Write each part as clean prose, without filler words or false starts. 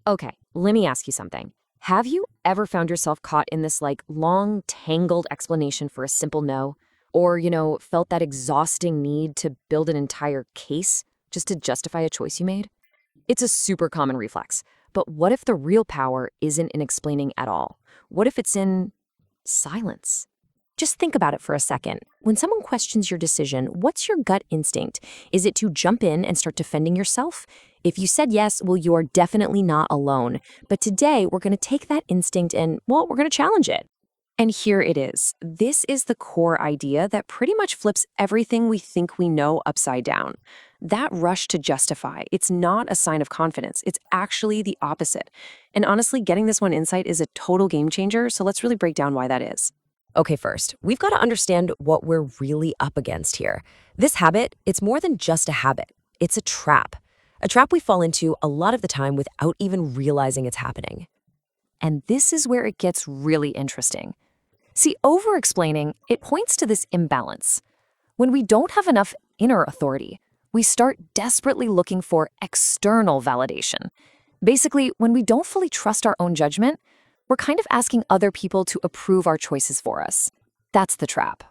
Okay, let me ask you something. Have you ever found yourself caught in this long, tangled explanation for a simple no? Or, felt that exhausting need to build an entire case just to justify a choice you made? It's a super common reflex. But what if the real power isn't in explaining at all? What if it's in silence? Just think about it for a second. When someone questions your decision, what's your gut instinct? Is it to jump in and start defending yourself? If you said yes, well, you're definitely not alone. But today, we're going to take that instinct and, well, we're going to challenge it. And here it is. This is the core idea that pretty much flips everything we think we know upside down. That rush to justify, it's not a sign of confidence. It's actually the opposite. And honestly, getting this one insight is a total game changer, so let's really break down why that is. Okay, first, we've got to understand what we're really up against here. This habit, it's more than just a habit. It's a trap. A trap we fall into a lot of the time without even realizing it's happening. And this is where it gets really interesting. See, over-explaining, it points to this imbalance. When we don't have enough inner authority, we start desperately looking for external validation. Basically, when we don't fully trust our own judgment, we're kind of asking other people to approve our choices for us. That's the trap.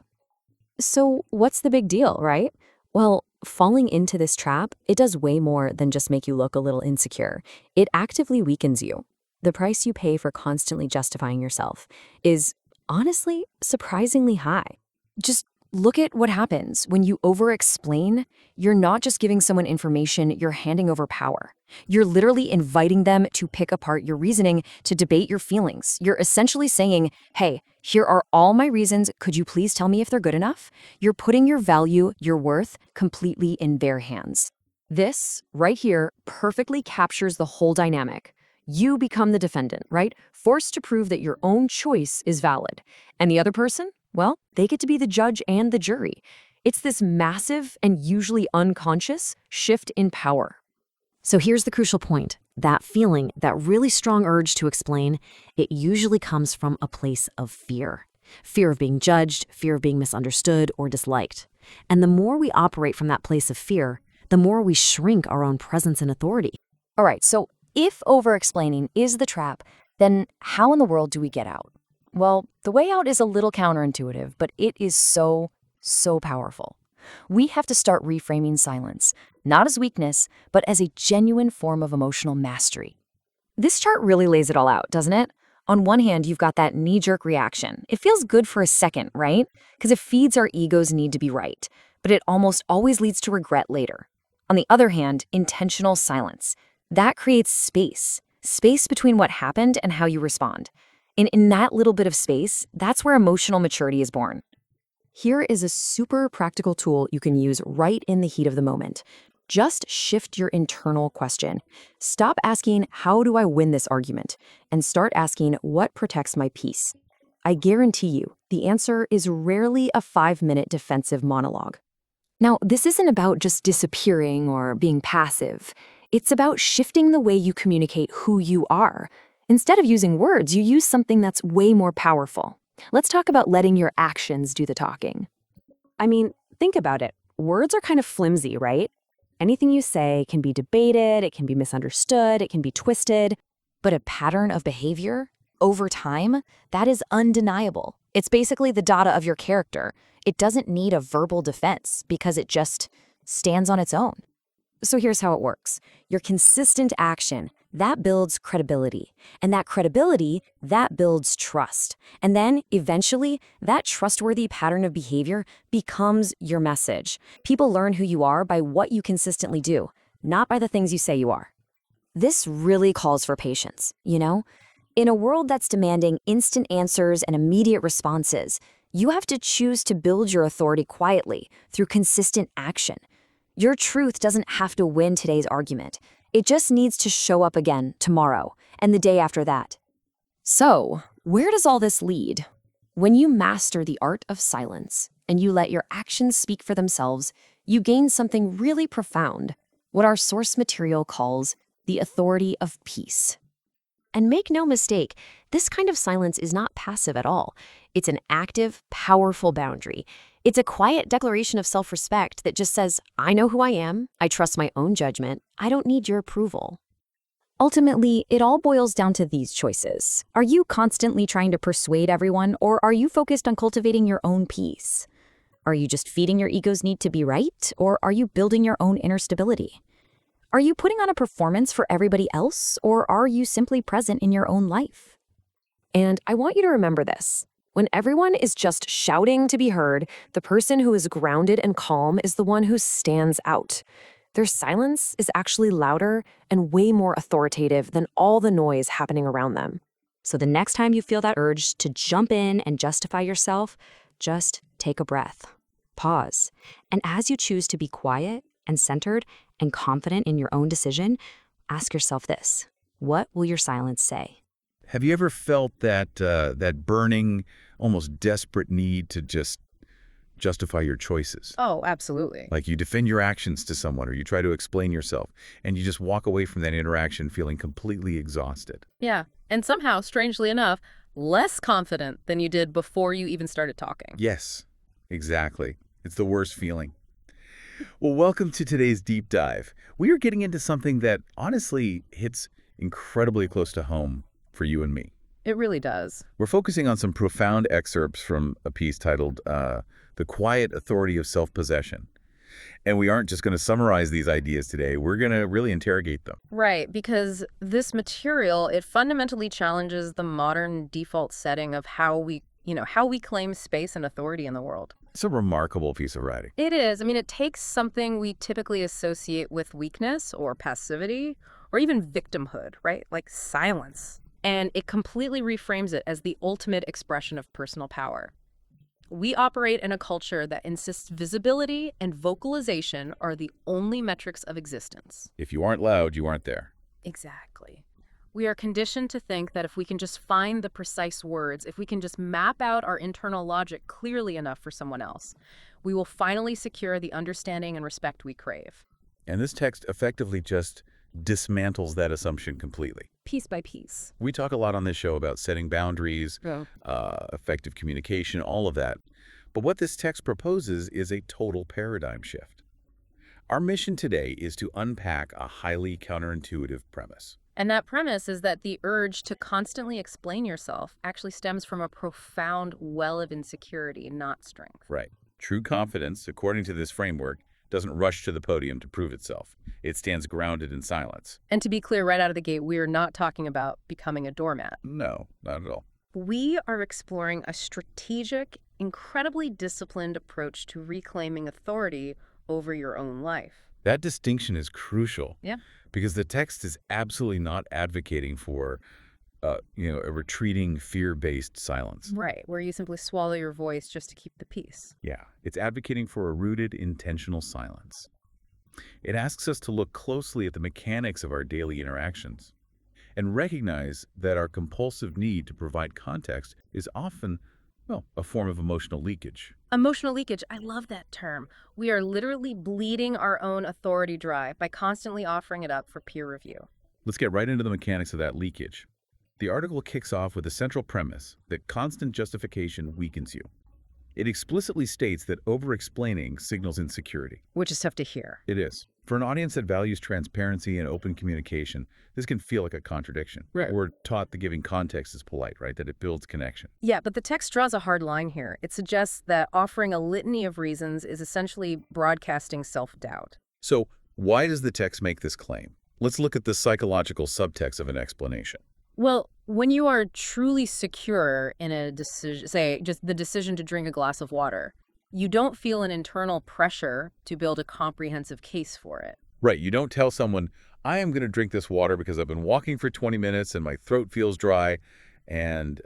So what's the big deal, right? Well, falling into this trap, it does way more than just make you look a little insecure. It actively weakens you. The price you pay for constantly justifying yourself is, honestly, surprisingly high. Just look at what happens when you over-explain. You're not just giving someone information, you're handing over power. You're literally inviting them to pick apart your reasoning, to debate your feelings. You're essentially saying, hey, here are all my reasons, could you please tell me if they're good enough? You're putting your value, your worth, completely in their hands. This, right here, perfectly captures the whole dynamic. You become the defendant, right? Forced to prove that your own choice is valid. And the other person? Well, they get to be the judge and the jury. It's this massive and usually unconscious shift in power. So here's the crucial point. That feeling, that really strong urge to explain, it usually comes from a place of fear. Fear of being judged, fear of being misunderstood or disliked. And the more we operate from that place of fear, the more we shrink our own presence and authority. All right, so if over-explaining is the trap, then how in the world do we get out? Well, the way out is a little counterintuitive, but it is so powerful. We have to start reframing silence, not as weakness, but as a genuine form of emotional mastery. This chart really lays it all out, doesn't it? On one hand, you've got that knee-jerk reaction. It feels good for a second, right? Because it feeds our ego's need to be right, but it almost always leads to regret later. On the other hand, intentional silence. That creates space between what happened and how you respond. And in that little bit of space, that's where emotional maturity is born. Here is a super practical tool you can use right in the heat of the moment. Just shift your internal question. Stop asking, how do I win this argument? And start asking, what protects my peace? I guarantee you, the answer is rarely a 5-minute defensive monologue. Now, this isn't about just disappearing or being passive. It's about shifting the way you communicate who you are. Instead of using words, you use something that's way more powerful. Let's talk about letting your actions do the talking. I mean, think about it. Words are kind of flimsy, right? Anything you say can be debated, it can be misunderstood, it can be twisted. But a pattern of behavior, over time, that is undeniable. It's basically the data of your character. It doesn't need a verbal defense because it just stands on its own. So here's how it works. Your consistent action, that builds credibility. And that credibility, that builds trust. And then, eventually, that trustworthy pattern of behavior becomes your message. People learn who you are by what you consistently do, not by the things you say you are. This really calls for patience, you know? In a world that's demanding instant answers and immediate responses, you have to choose to build your authority quietly through consistent action. Your truth doesn't have to win today's argument. It just needs to show up again tomorrow and the day after that. So, where does all this lead? When you master the art of silence and you let your actions speak for themselves, you gain something really profound, what our source material calls the authority of peace. And make no mistake, this kind of silence is not passive at all. It's an active, powerful boundary. It's a quiet declaration of self-respect that just says, I know who I am, I trust my own judgment, I don't need your approval. Ultimately, it all boils down to these choices. Are you constantly trying to persuade everyone, or are you focused on cultivating your own peace? Are you just feeding your ego's need to be right, or are you building your own inner stability? Are you putting on a performance for everybody else, or are you simply present in your own life? And I want you to remember this. When everyone is just shouting to be heard, the person who is grounded and calm is the one who stands out. Their silence is actually louder and way more authoritative than all the noise happening around them. So the next time you feel that urge to jump in and justify yourself, just take a breath, pause, and as you choose to be quiet and centered and confident in your own decision, ask yourself this: what will your silence say? Have you ever felt that burning, almost desperate need to just justify your choices? Oh, absolutely. Like you defend your actions to someone or you try to explain yourself, and you just walk away from that interaction feeling completely exhausted. Yeah. And somehow, strangely enough, less confident than you did before you even started talking. Yes, exactly. It's the worst feeling. Well, welcome to today's deep dive. We are getting into something that honestly hits incredibly close to home for you and me. It really does. We're focusing on some profound excerpts from a piece titled The Quiet Authority of Self-Possession. And we aren't just going to summarize these ideas today. We're going to really interrogate them. Right, because this material, it fundamentally challenges the modern default setting of how we claim space and authority in the world. It's a remarkable piece of writing. It is. I mean, it takes something we typically associate with weakness or passivity or even victimhood, right? Like silence. And it completely reframes it as the ultimate expression of personal power. We operate in a culture that insists visibility and vocalization are the only metrics of existence. If you aren't loud, you aren't there. Exactly. We are conditioned to think that if we can just find the precise words, if we can just map out our internal logic clearly enough for someone else, we will finally secure the understanding and respect we crave. And this text effectively just dismantles that assumption completely. Piece by piece. We talk a lot on this show about setting boundaries, effective communication, all of that. But what this text proposes is a total paradigm shift. Our mission today is to unpack a highly counterintuitive premise. And that premise is that the urge to constantly explain yourself actually stems from a profound well of insecurity, not strength. Right. True confidence, according to this framework, doesn't rush to the podium to prove itself. It stands grounded in silence. And to be clear right out of the gate, we are not talking about becoming a doormat. No, not at all. We are exploring a strategic, incredibly disciplined approach to reclaiming authority over your own life. That distinction is crucial. Yeah. Because the text is absolutely not advocating for, a retreating, fear-based silence. Right, where you simply swallow your voice just to keep the peace. Yeah, it's advocating for a rooted, intentional silence. It asks us to look closely at the mechanics of our daily interactions and recognize that our compulsive need to provide context is often, a form of emotional leakage. Emotional leakage, I love that term. We are literally bleeding our own authority dry by constantly offering it up for peer review. Let's get right into the mechanics of that leakage. The article kicks off with a central premise that constant justification weakens you. It explicitly states that over-explaining signals insecurity. Which is tough to hear. It is. For an audience that values transparency and open communication, this can feel like a contradiction. Right. We're taught that giving context is polite, right? That it builds connection. Yeah, but the text draws a hard line here. It suggests that offering a litany of reasons is essentially broadcasting self-doubt. So why does the text make this claim? Let's look at the psychological subtext of an explanation. Well, when you are truly secure in a decision, say just the decision to drink a glass of water, you don't feel an internal pressure to build a comprehensive case for it. Right. You don't tell someone, I am going to drink this water because I've been walking for 20 minutes and my throat feels dry, and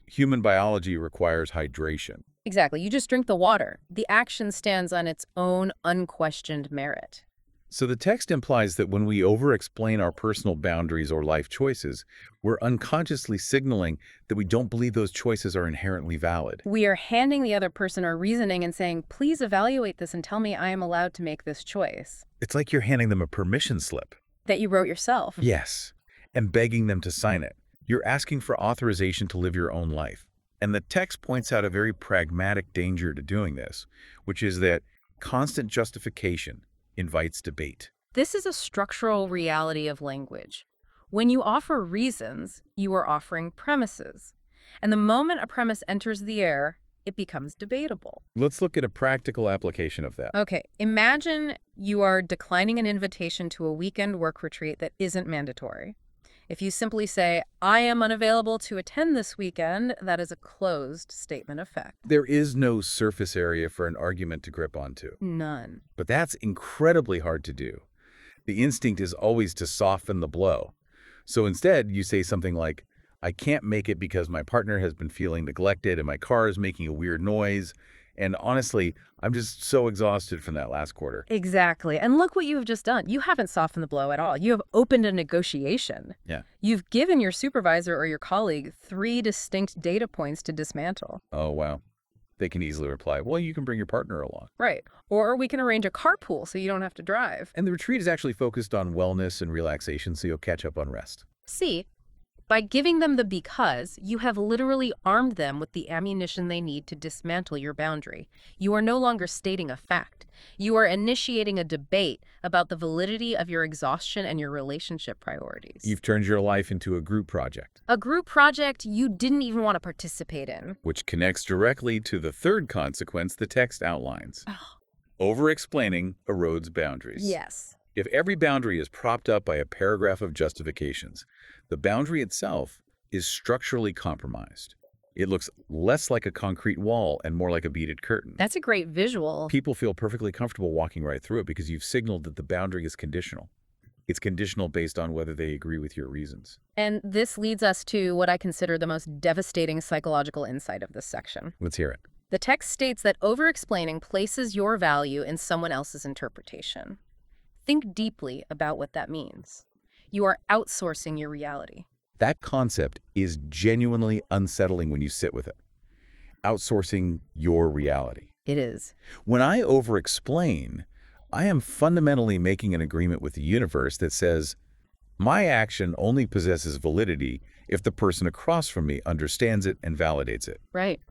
human biology requires hydration. Exactly. You just drink the water. The action stands on its own unquestioned merit. So the text implies that when we over-explain our personal boundaries or life choices, we're unconsciously signaling that we don't believe those choices are inherently valid. We are handing the other person our reasoning and saying, please evaluate this and tell me I am allowed to make this choice. It's like you're handing them a permission slip. That you wrote yourself. Yes, and begging them to sign it. You're asking for authorization to live your own life. And the text points out a very pragmatic danger to doing this, which is that constant justification invites debate. This is a structural reality of language. When you offer reasons, you are offering premises. And the moment a premise enters the air, it becomes debatable. Let's look at a practical application of that. Okay, imagine you are declining an invitation to a weekend work retreat that isn't mandatory. If you simply say, I am unavailable to attend this weekend, that is a closed statement of fact. There is no surface area for an argument to grip onto. None. But that's incredibly hard to do. The instinct is always to soften the blow. So instead, you say something like, I can't make it because my partner has been feeling neglected and my car is making a weird noise. And honestly, I'm just so exhausted from that last quarter. Exactly. And look what you have just done. You haven't softened the blow at all. You have opened a negotiation. Yeah. You've given your supervisor or your colleague 3 distinct data points to dismantle. Oh, wow. They can easily reply, well, you can bring your partner along. Right. Or we can arrange a carpool so you don't have to drive. And the retreat is actually focused on wellness and relaxation, so you'll catch up on rest. See, by giving them the because, you have literally armed them with the ammunition they need to dismantle your boundary. You are no longer stating a fact. You are initiating a debate about the validity of your exhaustion and your relationship priorities. You've turned your life into a group project. A group project you didn't even want to participate in. Which connects directly to the third consequence the text outlines. Over-explaining erodes boundaries. Yes. If every boundary is propped up by a paragraph of justifications, the boundary itself is structurally compromised. It looks less like a concrete wall and more like a beaded curtain. That's a great visual. People feel perfectly comfortable walking right through it because you've signaled that the boundary is conditional. It's conditional based on whether they agree with your reasons. And this leads us to what I consider the most devastating psychological insight of this section. Let's hear it. The text states that over-explaining places your value in someone else's interpretation. Think deeply about what that means. You are outsourcing your reality. That concept is genuinely unsettling when you sit with it. Outsourcing your reality. It is. When I over-explain, I am fundamentally making an agreement with the universe that says, my action only possesses validity if the person across from me understands it and validates it. Right.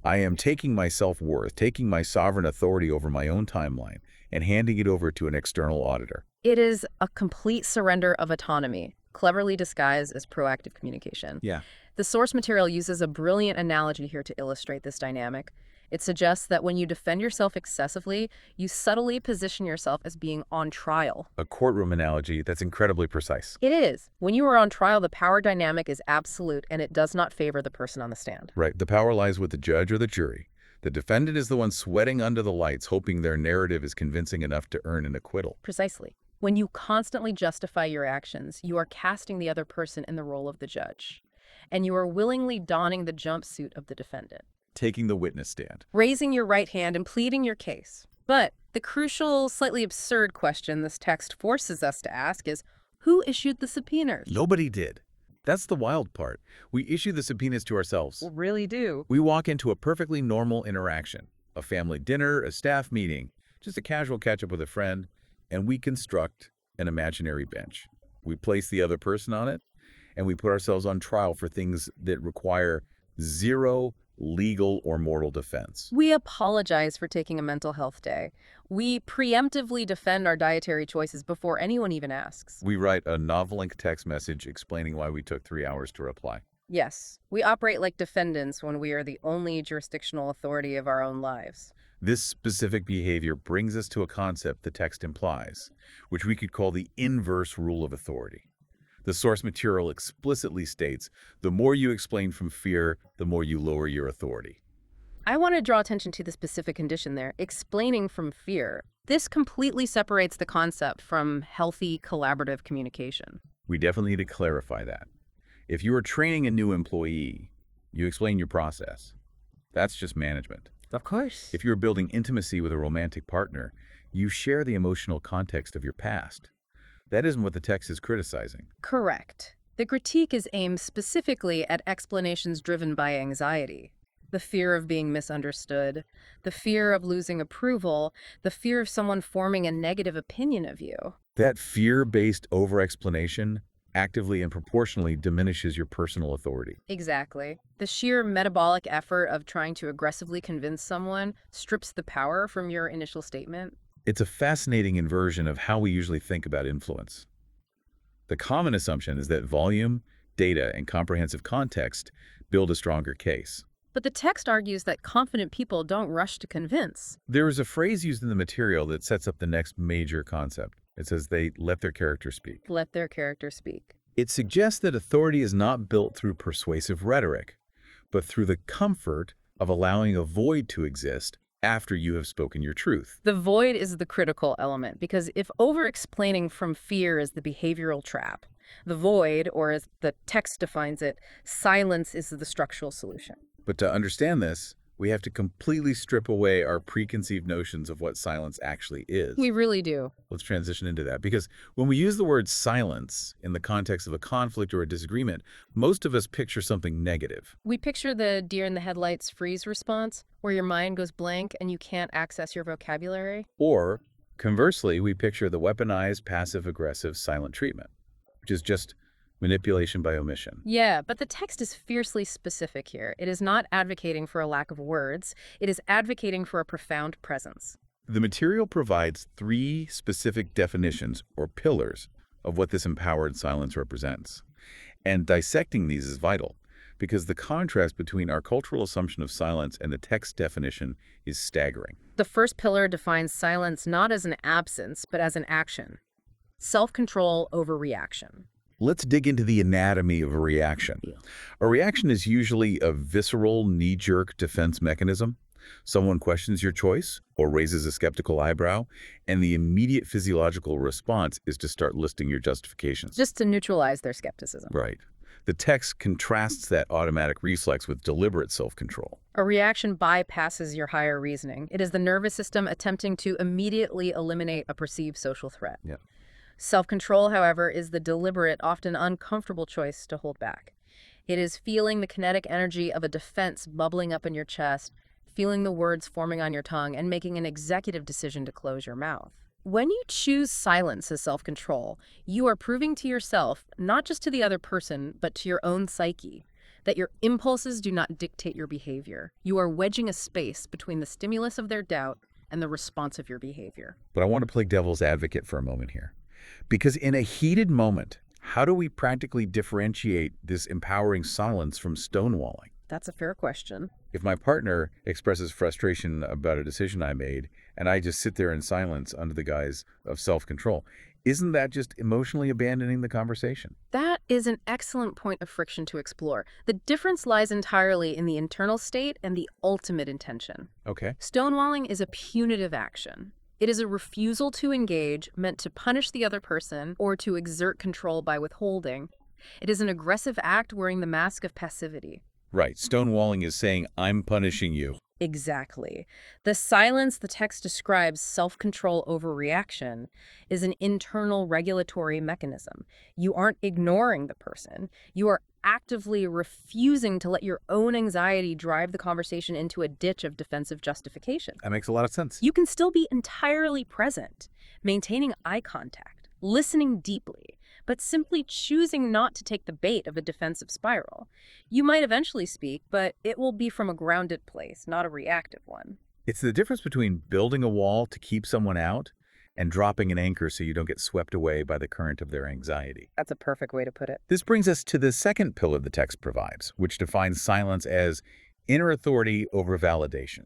I am taking my self-worth, taking my sovereign authority over my own timeline, and handing it over to an external auditor. It is a complete surrender of autonomy, cleverly disguised as proactive communication. Yeah. The source material uses a brilliant analogy here to illustrate this dynamic. It suggests that when you defend yourself excessively, you subtly position yourself as being on trial. A courtroom analogy that's incredibly precise. It is. When you are on trial, the power dynamic is absolute, and it does not favor the person on the stand. Right. The power lies with the judge or the jury. The defendant is the one sweating under the lights, hoping their narrative is convincing enough to earn an acquittal. Precisely. When you constantly justify your actions, you are casting the other person in the role of the judge, and you are willingly donning the jumpsuit of the defendant. Taking the witness stand. Raising your right hand and pleading your case. But the crucial, slightly absurd question this text forces us to ask is, who issued the subpoenas? Nobody did. That's the wild part. We issue the subpoenas to ourselves. We really do. We walk into a perfectly normal interaction, a family dinner, a staff meeting, just a casual catch-up with a friend, and we construct an imaginary bench. We place the other person on it, and we put ourselves on trial for things that require zero legal or moral defense. We apologize for taking a mental health day. We preemptively defend our dietary choices before anyone even asks. We write a novel-length text message explaining why we took 3 hours to reply. Yes, we operate like defendants when we are the only jurisdictional authority of our own lives. This specific behavior brings us to a concept the text implies, which we could call the inverse rule of authority. The source material explicitly states, the more you explain from fear, the more you lower your authority. I want to draw attention to the specific condition there, explaining from fear. This completely separates the concept from healthy collaborative communication. We definitely need to clarify that. If you are training a new employee, you explain your process. That's just management. Of course. If you're building intimacy with a romantic partner, you share the emotional context of your past. That isn't what the text is criticizing. Correct. The critique is aimed specifically at explanations driven by anxiety. The fear of being misunderstood, the fear of losing approval, the fear of someone forming a negative opinion of you. That fear-based over-explanation actively and proportionally diminishes your personal authority. Exactly. The sheer metabolic effort of trying to aggressively convince someone strips the power from your initial statement. It's a fascinating inversion of how we usually think about influence. The common assumption is that volume, data, and comprehensive context build a stronger case. But the text argues that confident people don't rush to convince. There is a phrase used in the material that sets up the next major concept. It says they let their character speak. Let their character speak. It suggests that authority is not built through persuasive rhetoric, but through the comfort of allowing a void to exist after you have spoken your truth. The void is the critical element, because if over-explaining from fear is the behavioral trap, the void, or as the text defines it, silence is the structural solution. But to understand this, we have to completely strip away our preconceived notions of what silence actually is. We really do. Let's transition into that, because when we use the word silence in the context of a conflict or a disagreement, most of us picture something negative. We picture the deer in the headlights freeze response, where your mind goes blank and you can't access your vocabulary. Or, conversely, we picture the weaponized, passive-aggressive silent treatment, which is just manipulation by omission. Yeah, but the text is fiercely specific here. It is not advocating for a lack of words. It is advocating for a profound presence. The material provides 3 specific definitions, or pillars, of what this empowered silence represents. And dissecting these is vital, because the contrast between our cultural assumption of silence and the text definition is staggering. The first pillar defines silence not as an absence, but as an action. Self-control over reaction. Let's dig into the anatomy of a reaction. A reaction is usually a visceral, knee-jerk defense mechanism. Someone questions your choice or raises a skeptical eyebrow, and the immediate physiological response is to start listing your justifications. Just to neutralize their skepticism. Right. The text contrasts that automatic reflex with deliberate self-control. A reaction bypasses your higher reasoning. It is the nervous system attempting to immediately eliminate a perceived social threat. Yeah. Self-control, however, is the deliberate, often uncomfortable choice to hold back. It is feeling the kinetic energy of a defense bubbling up in your chest, feeling the words forming on your tongue, and making an executive decision to close your mouth. When you choose silence as self-control, you are proving to yourself, not just to the other person, but to your own psyche, that your impulses do not dictate your behavior. You are wedging a space between the stimulus of their doubt and the response of your behavior. But I want to play devil's advocate for a moment here. Because in a heated moment, how do we practically differentiate this empowering silence from stonewalling? That's a fair question. If my partner expresses frustration about a decision I made, and I just sit there in silence under the guise of self-control, isn't that just emotionally abandoning the conversation? That is an excellent point of friction to explore. The difference lies entirely in the internal state and the ultimate intention. Okay. Stonewalling is a punitive action. It is a refusal to engage meant to punish the other person or to exert control by withholding. It is an aggressive act wearing the mask of passivity. Right. Stonewalling is saying, I'm punishing you. Exactly. The silence the text describes, self-control over reaction, is an internal regulatory mechanism. You aren't ignoring the person. You are actively refusing to let your own anxiety drive the conversation into a ditch of defensive justification. That makes a lot of sense. You can still be entirely present, maintaining eye contact, listening deeply, but simply choosing not to take the bait of a defensive spiral. You might eventually speak, but it will be from a grounded place, not a reactive one. It's the difference between building a wall to keep someone out and dropping an anchor so you don't get swept away by the current of their anxiety. That's a perfect way to put it. This brings us to the second pillar the text provides, which defines silence as inner authority over validation.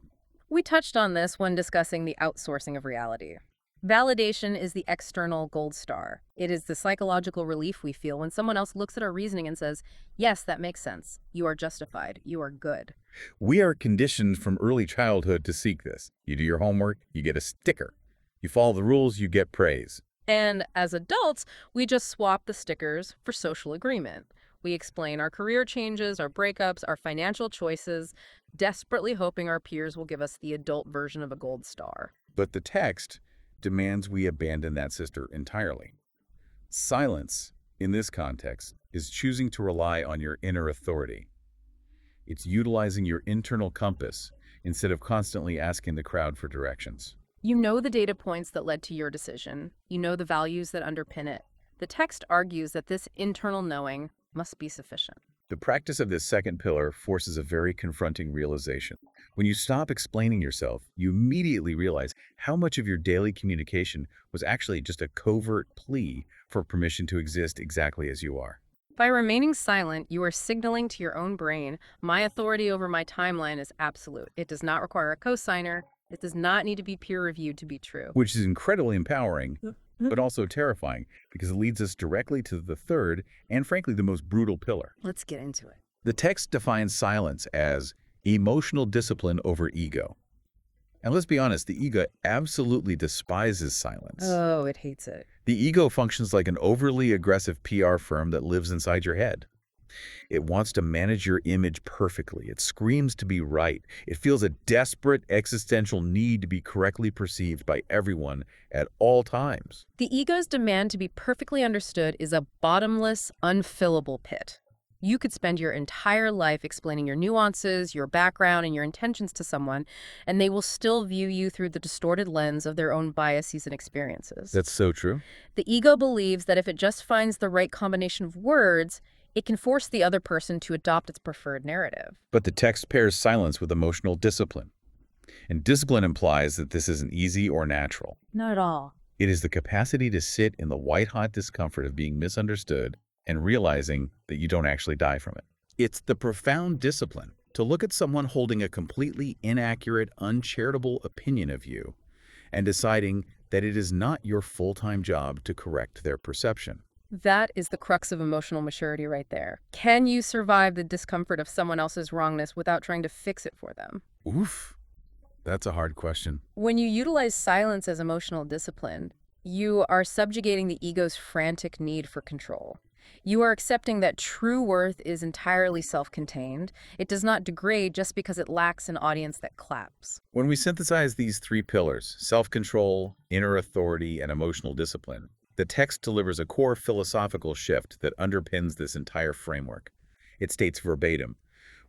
We touched on this when discussing the outsourcing of reality. Validation is the external gold star. It is the psychological relief we feel when someone else looks at our reasoning and says, yes, that makes sense. You are justified. You are good. We are conditioned from early childhood to seek this. You do your homework, you get a sticker. You follow the rules, you get praise. And as adults, we just swap the stickers for social agreement. We explain our career changes, our breakups, our financial choices, desperately hoping our peers will give us the adult version of a gold star. But the text demands we abandon that sister entirely. Silence, in this context, is choosing to rely on your inner authority. It's utilizing your internal compass instead of constantly asking the crowd for directions. You know the data points that led to your decision. You know the values that underpin it. The text argues that this internal knowing must be sufficient. The practice of this second pillar forces a very confronting realization. When you stop explaining yourself, you immediately realize how much of your daily communication was actually just a covert plea for permission to exist exactly as you are. By remaining silent, you are signaling to your own brain, my authority over my timeline is absolute. It does not require a cosigner. It does not need to be peer-reviewed to be true. Which is incredibly empowering, but also terrifying because it leads us directly to the third and, frankly, the most brutal pillar. Let's get into it. The text defines silence as emotional discipline over ego. And let's be honest, the ego absolutely despises silence. Oh, it hates it. The ego functions like an overly aggressive PR firm that lives inside your head. It wants to manage your image perfectly. It screams to be right. It feels a desperate existential need to be correctly perceived by everyone at all times. The ego's demand to be perfectly understood is a bottomless, unfillable pit. You could spend your entire life explaining your nuances, your background, and your intentions to someone, and they will still view you through the distorted lens of their own biases and experiences. That's so true. The ego believes that if it just finds the right combination of words, it can force the other person to adopt its preferred narrative. But the text pairs silence with emotional discipline. And discipline implies that this isn't easy or natural. Not at all. It is the capacity to sit in the white-hot discomfort of being misunderstood and realizing that you don't actually die from it. It's the profound discipline to look at someone holding a completely inaccurate, uncharitable opinion of you and deciding that it is not your full-time job to correct their perception. That is the crux of emotional maturity right there. Can you survive the discomfort of someone else's wrongness without trying to fix it for them? Oof, that's a hard question. When you utilize silence as emotional discipline, you are subjugating the ego's frantic need for control. You are accepting that true worth is entirely self-contained. It does not degrade just because it lacks an audience that claps. When we synthesize these three pillars, self-control, inner authority, and emotional discipline, the text delivers a core philosophical shift that underpins this entire framework. It states verbatim,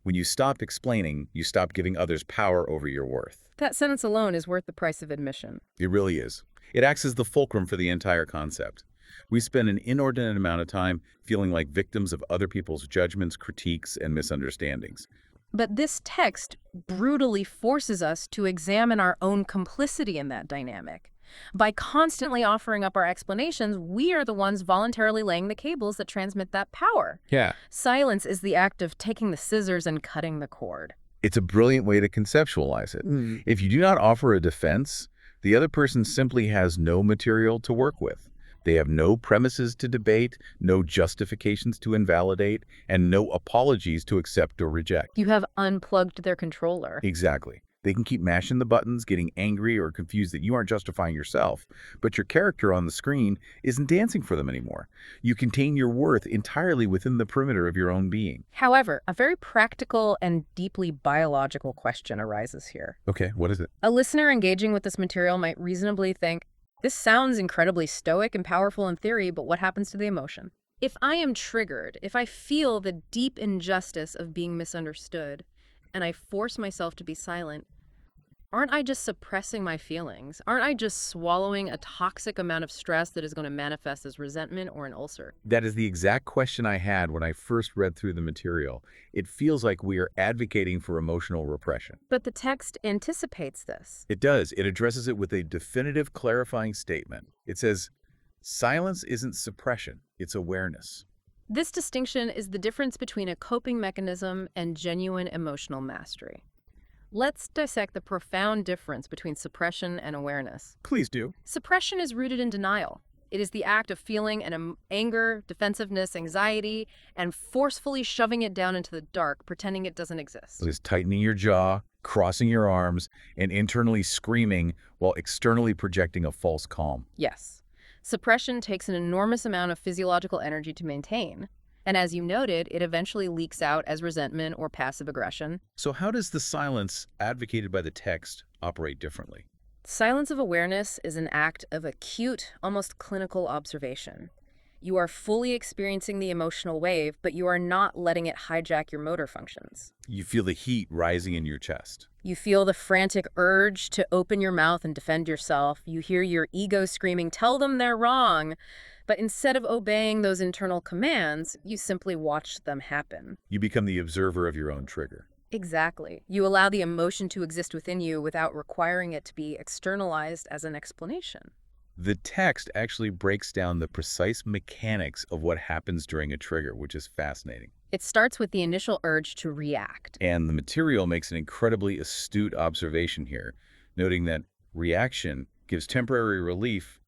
when you stop explaining, you stop giving others power over your worth. That sentence alone is worth the price of admission. It really is. It acts as the fulcrum for the entire concept. We spend an inordinate amount of time feeling like victims of other people's judgments, critiques, and misunderstandings. But this text brutally forces us to examine our own complicity in that dynamic. By constantly offering up our explanations, we are the ones voluntarily laying the cables that transmit that power. Yeah. Silence is the act of taking the scissors and cutting the cord. It's a brilliant way to conceptualize it. If you do not offer a defense, the other person simply has no material to work with. They have no premises to debate, no justifications to invalidate, and no apologies to accept or reject. You have unplugged their controller. Exactly. They can keep mashing the buttons, getting angry or confused that you aren't justifying yourself, but your character on the screen isn't dancing for them anymore. You contain your worth entirely within the perimeter of your own being. However, a very practical and deeply biological question arises here. Okay, what is it? A listener engaging with this material might reasonably think, this sounds incredibly stoic and powerful in theory, but what happens to the emotion? If I am triggered, if I feel the deep injustice of being misunderstood, and I force myself to be silent, aren't I just suppressing my feelings? Aren't I just swallowing a toxic amount of stress that is going to manifest as resentment or an ulcer? That is the exact question I had when I first read through the material. It feels like we are advocating for emotional repression. But the text anticipates this. It does. It addresses it with a definitive clarifying statement. It says, silence isn't suppression, it's awareness. This distinction is the difference between a coping mechanism and genuine emotional mastery. Let's dissect the profound difference between suppression and awareness. Please do. Suppression is rooted in denial. It is the act of feeling anger, defensiveness, anxiety, and forcefully shoving it down into the dark, pretending it doesn't exist. It is tightening your jaw, crossing your arms, and internally screaming while externally projecting a false calm. Yes. Suppression takes an enormous amount of physiological energy to maintain. And as you noted, it eventually leaks out as resentment or passive aggression. So how does the silence advocated by the text operate differently? Silence of awareness is an act of acute, almost clinical observation. You are fully experiencing the emotional wave, but you are not letting it hijack your motor functions. You feel the heat rising in your chest. You feel the frantic urge to open your mouth and defend yourself. You hear your ego screaming, tell them they're wrong. But instead of obeying those internal commands, you simply watch them happen. You become the observer of your own trigger. Exactly. You allow the emotion to exist within you without requiring it to be externalized as an explanation. The text actually breaks down the precise mechanics of what happens during a trigger, which is fascinating. It starts with the initial urge to react. And the material makes an incredibly astute observation here, noting that reaction gives temporary relief,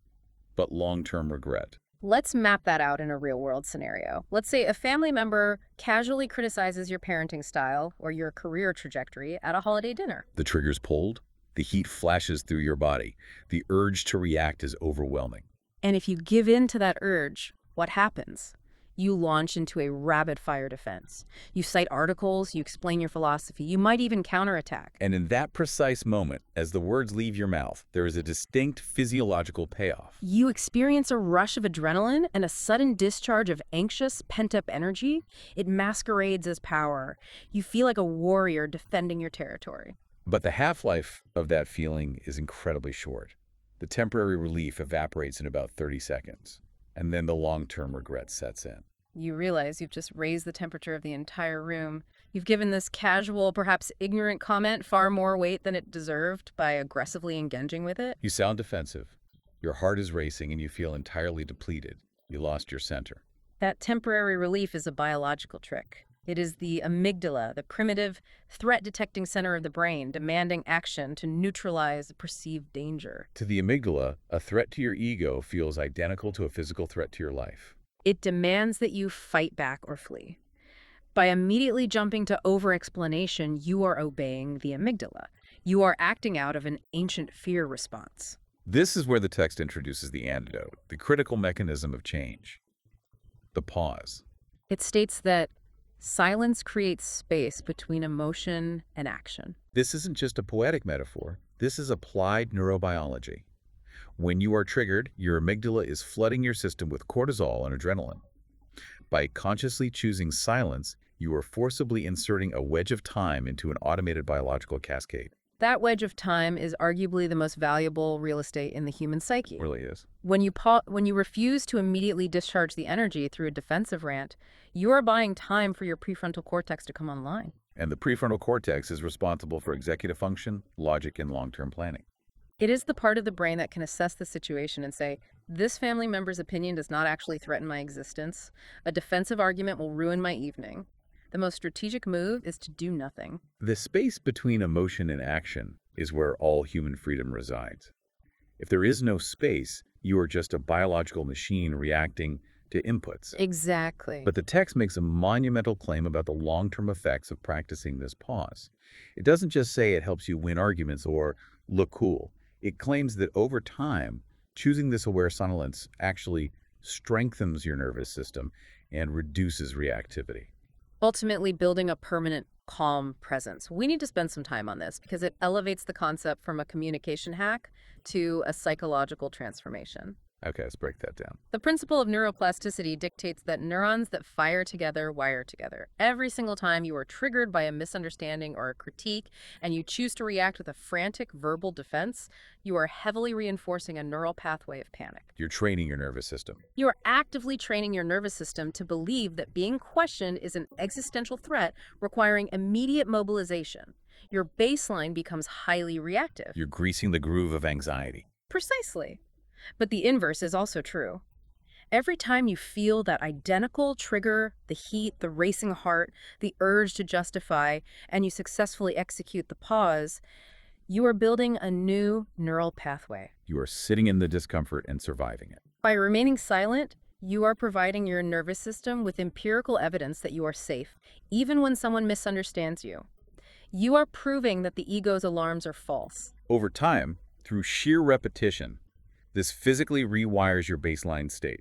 but long-term regret. Let's map that out in a real-world scenario. Let's say a family member casually criticizes your parenting style or your career trajectory at a holiday dinner. The trigger's pulled, the heat flashes through your body. The urge to react is overwhelming. And if you give in to that urge, what happens? You launch into a rapid-fire defense. You cite articles, you explain your philosophy, you might even counterattack. And in that precise moment, as the words leave your mouth, there is a distinct physiological payoff. You experience a rush of adrenaline and a sudden discharge of anxious, pent-up energy. It masquerades as power. You feel like a warrior defending your territory. But the half-life of that feeling is incredibly short. The temporary relief evaporates in about 30 seconds, and then the long-term regret sets in. You realize you've just raised the temperature of the entire room. You've given this casual, perhaps ignorant comment far more weight than it deserved by aggressively engaging with it. You sound defensive, your heart is racing, and you feel entirely depleted. You lost your center. That temporary relief is a biological trick. It is the amygdala, the primitive, threat-detecting center of the brain, demanding action to neutralize the perceived danger. To the amygdala, a threat to your ego feels identical to a physical threat to your life. It demands that you fight back or flee. By immediately jumping to over-explanation, you are obeying the amygdala. You are acting out of an ancient fear response. This is where the text introduces the antidote, the critical mechanism of change. The pause. It states that silence creates space between emotion and action. This isn't just a poetic metaphor. This is applied neurobiology. When you are triggered, your amygdala is flooding your system with cortisol and adrenaline. By consciously choosing silence, you are forcibly inserting a wedge of time into an automated biological cascade. That wedge of time is arguably the most valuable real estate in the human psyche. It really is. When you refuse to immediately discharge the energy through a defensive rant, you are buying time for your prefrontal cortex to come online. And the prefrontal cortex is responsible for executive function, logic, and long-term planning. It is the part of the brain that can assess the situation and say, this family member's opinion does not actually threaten my existence. A defensive argument will ruin my evening. The most strategic move is to do nothing. The space between emotion and action is where all human freedom resides. If there is no space, you are just a biological machine reacting to inputs. Exactly. But the text makes a monumental claim about the long-term effects of practicing this pause. It doesn't just say it helps you win arguments or look cool. It claims that over time, choosing this aware silence actually strengthens your nervous system and reduces reactivity. Ultimately building a permanent, calm presence. We need to spend some time on this because it elevates the concept from a communication hack to a psychological transformation. Okay, let's break that down. The principle of neuroplasticity dictates that neurons that fire together wire together. Every single time you are triggered by a misunderstanding or a critique and you choose to react with a frantic verbal defense, you are heavily reinforcing a neural pathway of panic. You're training your nervous system. You are actively training your nervous system to believe that being questioned is an existential threat requiring immediate mobilization. Your baseline becomes highly reactive. You're greasing the groove of anxiety. Precisely. But the inverse is also true. Every time you feel that identical trigger, the heat, the racing heart, the urge to justify, and you successfully execute the pause, you are building a new neural pathway. You are sitting in the discomfort and surviving it. By remaining silent, you are providing your nervous system with empirical evidence that you are safe, even when someone misunderstands you. You are proving that the ego's alarms are false. Over time, through sheer repetition, this physically rewires your baseline state.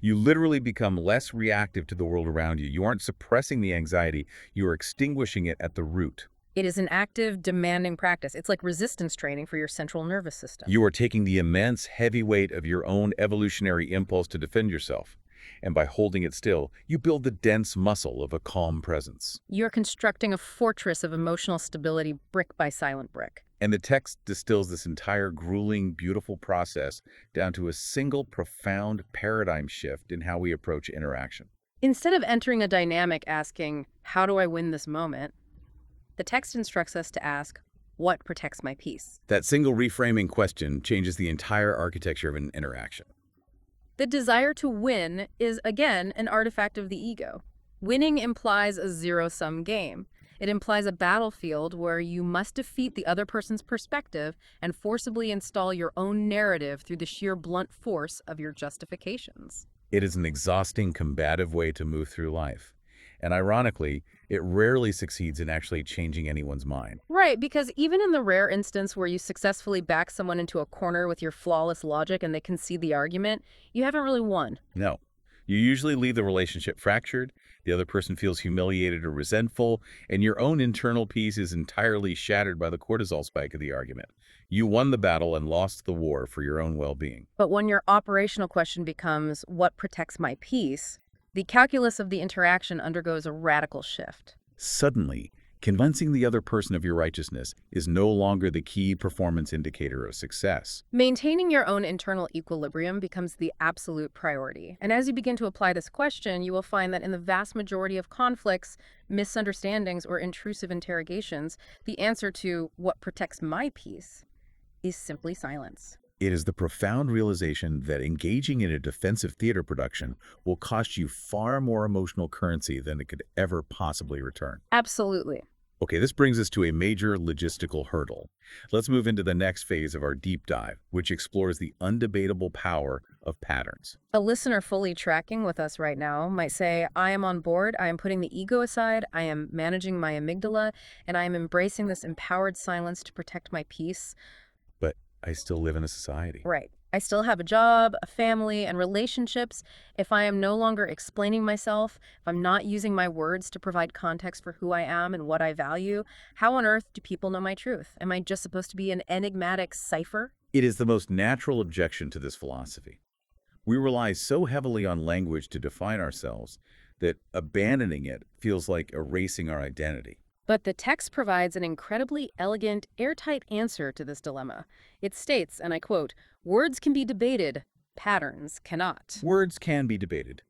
You literally become less reactive to the world around you. You aren't suppressing the anxiety, you are extinguishing it at the root. It is an active, demanding practice. It's like resistance training for your central nervous system. You are taking the immense heavy weight of your own evolutionary impulse to defend yourself, and by holding it still, you build the dense muscle of a calm presence. You're constructing a fortress of emotional stability brick by silent brick. And the text distills this entire grueling, beautiful process down to a single profound paradigm shift in how we approach interaction. Instead of entering a dynamic asking, how do I win this moment? The text instructs us to ask, what protects my peace? That single reframing question changes the entire architecture of an interaction. The desire to win is, again, an artifact of the ego. Winning implies a zero-sum game. It implies a battlefield where you must defeat the other person's perspective and forcibly install your own narrative through the sheer blunt force of your justifications. It is an exhausting, combative way to move through life. And ironically, it rarely succeeds in actually changing anyone's mind. Right, because even in the rare instance where you successfully back someone into a corner with your flawless logic and they concede the argument, you haven't really won. No. You usually leave the relationship fractured, the other person feels humiliated or resentful, and your own internal peace is entirely shattered by the cortisol spike of the argument. You won the battle and lost the war for your own well-being. But when your operational question becomes, what protects my peace, the calculus of the interaction undergoes a radical shift. Suddenly, convincing the other person of your righteousness is no longer the key performance indicator of success. Maintaining your own internal equilibrium becomes the absolute priority. And as you begin to apply this question, you will find that in the vast majority of conflicts, misunderstandings, or intrusive interrogations, the answer to what protects my peace is simply silence. It is the profound realization that engaging in a defensive theater production will cost you far more emotional currency than it could ever possibly return. Absolutely. Okay, this brings us to a major logistical hurdle. Let's move into the next phase of our deep dive, which explores the undebatable power of patterns. A listener fully tracking with us right now might say, I am on board, I am putting the ego aside, I am managing my amygdala, and I am embracing this empowered silence to protect my peace. But I still live in a society. Right. I still have a job, a family, and relationships. If I am no longer explaining myself, if I'm not using my words to provide context for who I am and what I value, how on earth do people know my truth? Am I just supposed to be an enigmatic cipher? It is the most natural objection to this philosophy. We rely so heavily on language to define ourselves that abandoning it feels like erasing our identity. But the text provides an incredibly elegant, airtight answer to this dilemma. It states, and I quote, words can be debated, patterns cannot. Words can be debated.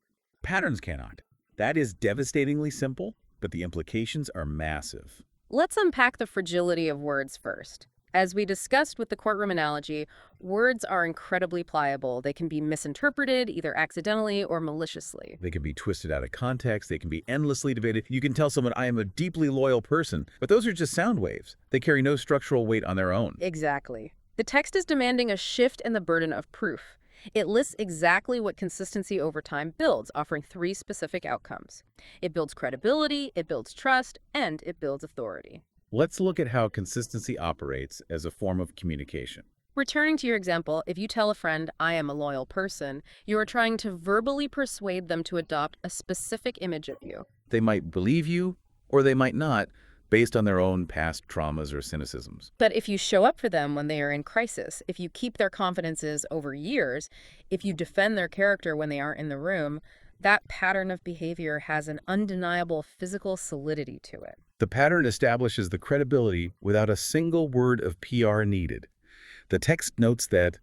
Patterns cannot. That is devastatingly simple, but the implications are massive. Let's unpack the fragility of words first. As we discussed with the courtroom analogy, words are incredibly pliable. They can be misinterpreted, either accidentally or maliciously. They can be twisted out of context. They can be endlessly debated. You can tell someone, I am a deeply loyal person, but those are just sound waves. They carry no structural weight on their own. Exactly. The text is demanding a shift in the burden of proof. It lists exactly what consistency over time builds, offering 3 specific outcomes. It builds credibility, it builds trust, and it builds authority. Let's look at how consistency operates as a form of communication. Returning to your example, if you tell a friend, I am a loyal person, you are trying to verbally persuade them to adopt a specific image of you. They might believe you, or they might not, based on their own past traumas or cynicisms. But if you show up for them when they are in crisis, if you keep their confidences over years, if you defend their character when they aren't in the room, that pattern of behavior has an undeniable physical solidity to it. The pattern establishes the credibility without a single word of PR needed. The text notes that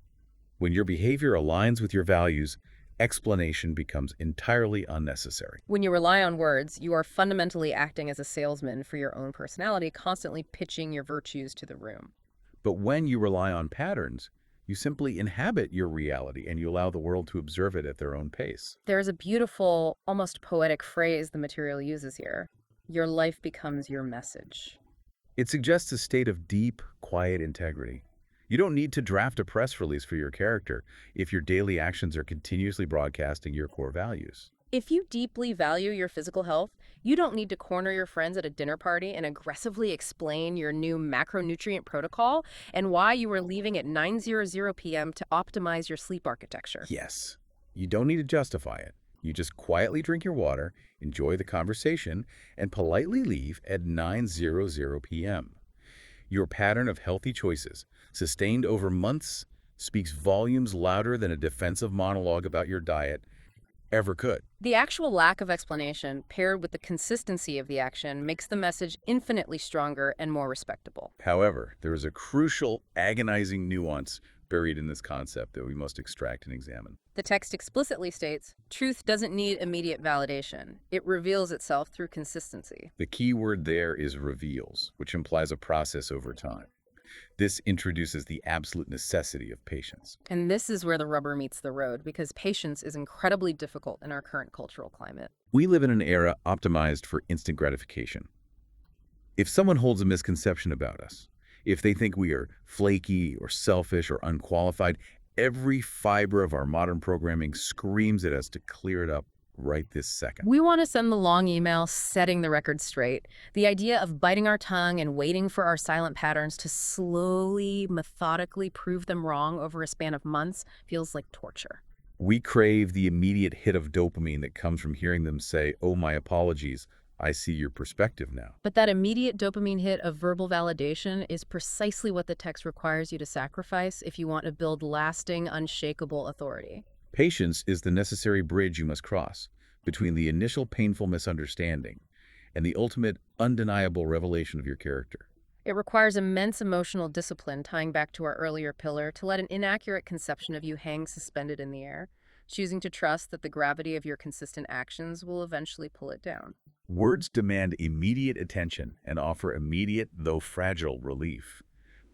when your behavior aligns with your values, explanation becomes entirely unnecessary. When you rely on words, you are fundamentally acting as a salesman for your own personality, constantly pitching your virtues to the room. But when you rely on patterns, you simply inhabit your reality and you allow the world to observe it at their own pace. There is a beautiful, almost poetic phrase the material uses here. Your life becomes your message. It suggests a state of deep, quiet integrity. You don't need to draft a press release for your character if your daily actions are continuously broadcasting your core values. If you deeply value your physical health, you don't need to corner your friends at a dinner party and aggressively explain your new macronutrient protocol and why you are leaving at 9:00 p.m. to optimize your sleep architecture. Yes, you don't need to justify it. You just quietly drink your water, enjoy the conversation, and politely leave at 9:00 p.m. Your pattern of healthy choices, sustained over months, speaks volumes louder than a defensive monologue about your diet ever could. The actual lack of explanation, paired with the consistency of the action, makes the message infinitely stronger and more respectable. However, there is a crucial, agonizing nuance buried in this concept that we must extract and examine. The text explicitly states, truth doesn't need immediate validation. It reveals itself through consistency. The key word there is reveals, which implies a process over time. This introduces the absolute necessity of patience. And this is where the rubber meets the road, because patience is incredibly difficult in our current cultural climate. We live in an era optimized for instant gratification. If someone holds a misconception about us, if they think we are flaky or selfish or unqualified, every fiber of our modern programming screams at us to clear it up right this second. We want to send the long email setting the record straight. The idea of biting our tongue and waiting for our silent patterns to slowly, methodically prove them wrong over a span of months feels like torture. We crave the immediate hit of dopamine that comes from hearing them say, "Oh, my apologies, I see your perspective now." But that immediate dopamine hit of verbal validation is precisely what the text requires you to sacrifice if you want to build lasting, unshakable authority. Patience is the necessary bridge you must cross between the initial painful misunderstanding and the ultimate undeniable revelation of your character. It requires immense emotional discipline, tying back to our earlier pillar, to let an inaccurate conception of you hang suspended in the air, choosing to trust that the gravity of your consistent actions will eventually pull it down. Words demand immediate attention and offer immediate, though fragile, relief.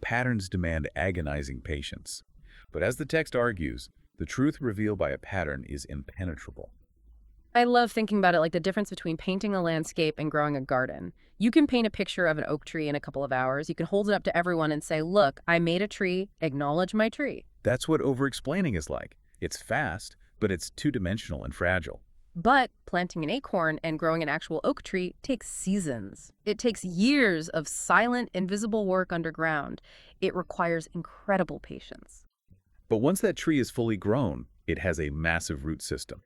Patterns demand agonizing patience. But as the text argues, the truth revealed by a pattern is impenetrable. I love thinking about it like the difference between painting a landscape and growing a garden. You can paint a picture of an oak tree in a couple of hours. You can hold it up to everyone and say, look, I made a tree, acknowledge my tree. That's what over-explaining is like. It's fast, but it's two-dimensional and fragile. But planting an acorn and growing an actual oak tree takes seasons. It takes years of silent, invisible work underground. It requires incredible patience. But once that tree is fully grown, it has a massive root system.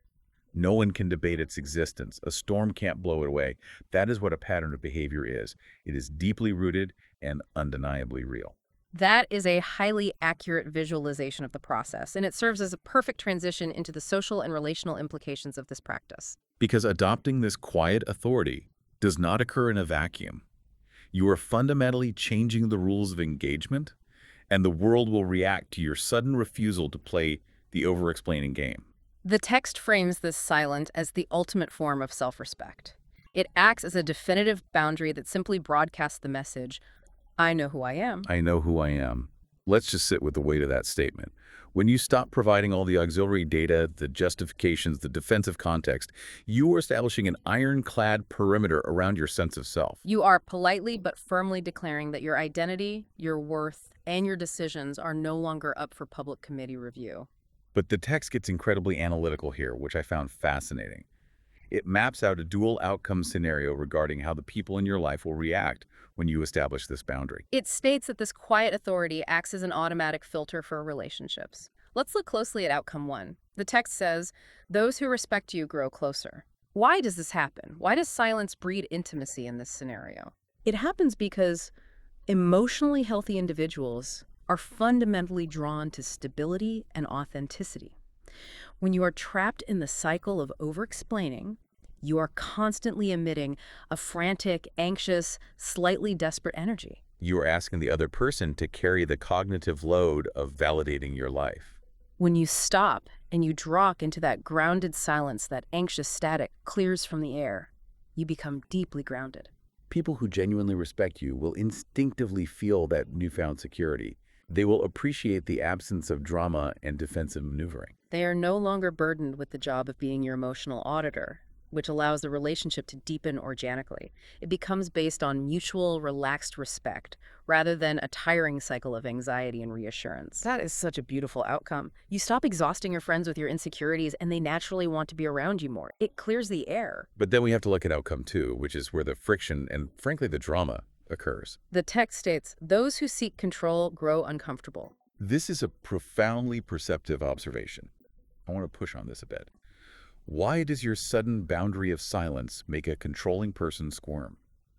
No one can debate its existence. A storm can't blow it away. That is what a pattern of behavior is. It is deeply rooted and undeniably real. That is a highly accurate visualization of the process, and it serves as a perfect transition into the social and relational implications of this practice. Because adopting this quiet authority does not occur in a vacuum. You are fundamentally changing the rules of engagement, and the world will react to your sudden refusal to play the over-explaining game. The text frames this silence as the ultimate form of self-respect. It acts as a definitive boundary that simply broadcasts the message, I know who I am. I know who I am. Let's just sit with the weight of that statement. When you stop providing all the auxiliary data, the justifications, the defensive context, you are establishing an ironclad perimeter around your sense of self. You are politely but firmly declaring that your identity, your worth, and your decisions are no longer up for public committee review. But the text gets incredibly analytical here, which I found fascinating. It maps out a dual outcome scenario regarding how the people in your life will react when you establish this boundary. It states that this quiet authority acts as an automatic filter for relationships. Let's look closely at outcome 1. The text says, those who respect you grow closer. Why does this happen? Why does silence breed intimacy in this scenario? It happens because emotionally healthy individuals are fundamentally drawn to stability and authenticity. When you are trapped in the cycle of over-explaining, you are constantly emitting a frantic, anxious, slightly desperate energy. You are asking the other person to carry the cognitive load of validating your life. When you stop and you drop into that grounded silence, that anxious static clears from the air, you become deeply grounded. People who genuinely respect you will instinctively feel that newfound security. They will appreciate the absence of drama and defensive maneuvering. They are no longer burdened with the job of being your emotional auditor, which allows the relationship to deepen organically. It becomes based on mutual, relaxed respect, rather than a tiring cycle of anxiety and reassurance. That is such a beautiful outcome. You stop exhausting your friends with your insecurities, and they naturally want to be around you more. It clears the air. But then we have to look at outcome 2, which is where the friction and, frankly, the drama occurs. The text states, those who seek control grow uncomfortable. This is a profoundly perceptive observation. I want to push on this a bit. Why does your sudden boundary of silence make a controlling person squirm?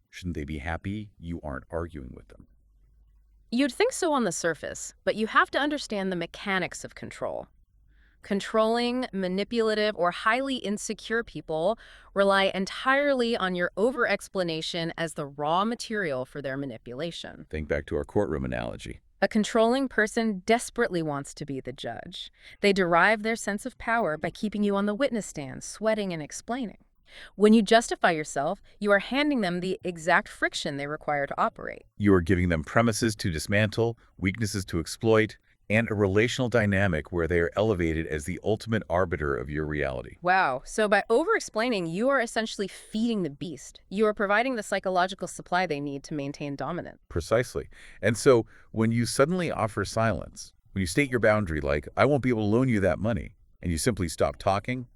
Shouldn't they be happy you aren't arguing with them? You'd think so on the surface, but you have to understand the mechanics of control. Controlling, manipulative, or highly insecure people rely entirely on your over-explanation as the raw material for their manipulation. Think back to our courtroom analogy. A controlling person desperately wants to be the judge. They derive their sense of power by keeping you on the witness stand, sweating and explaining. When you justify yourself, you are handing them the exact friction they require to operate. You are giving them premises to dismantle, weaknesses to exploit, and a relational dynamic where they are elevated as the ultimate arbiter of your reality. Wow. So by over-explaining, you are essentially feeding the beast. You are providing the psychological supply they need to maintain dominance. Precisely. And so when you suddenly offer silence, when you state your boundary like, I won't be able to loan you that money, and you simply stop talking,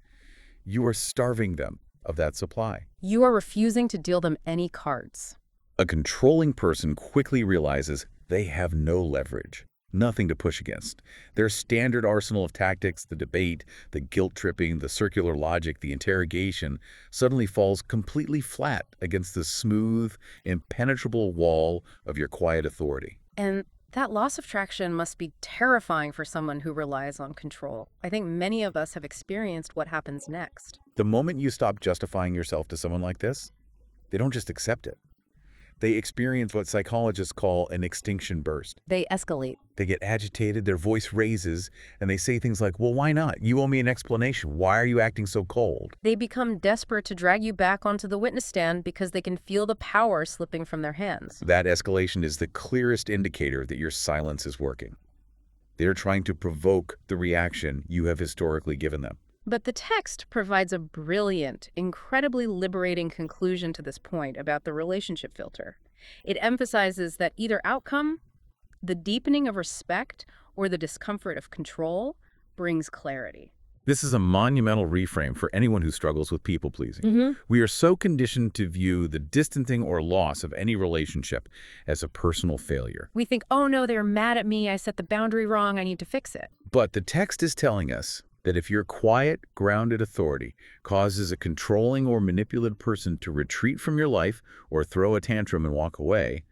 you are starving them of that supply. You are refusing to deal them any cards. A controlling person quickly realizes they have no leverage. Nothing to push against. Their standard arsenal of tactics, the debate, the guilt-tripping, the circular logic, the interrogation, suddenly falls completely flat against the smooth, impenetrable wall of your quiet authority. And that loss of traction must be terrifying for someone who relies on control. I think many of us have experienced what happens next. The moment you stop justifying yourself to someone like this, they don't just accept it. They experience what psychologists call an extinction burst. They escalate. They get agitated, their voice raises, and they say things like, well, why not? You owe me an explanation. Why are you acting so cold? They become desperate to drag you back onto the witness stand because they can feel the power slipping from their hands. That escalation is the clearest indicator that your silence is working. They're trying to provoke the reaction you have historically given them. But the text provides a brilliant, incredibly liberating conclusion to this point about the relationship filter. It emphasizes that either outcome, the deepening of respect or the discomfort of control, brings clarity. This is a monumental reframe for anyone who struggles with people-pleasing. We are so conditioned to view the distancing or loss of any relationship as a personal failure. We think, oh no, they're mad at me, I set the boundary wrong, I need to fix it. But the text is telling us that if your quiet, grounded authority causes a controlling or manipulative person to retreat from your life or throw a tantrum and walk away,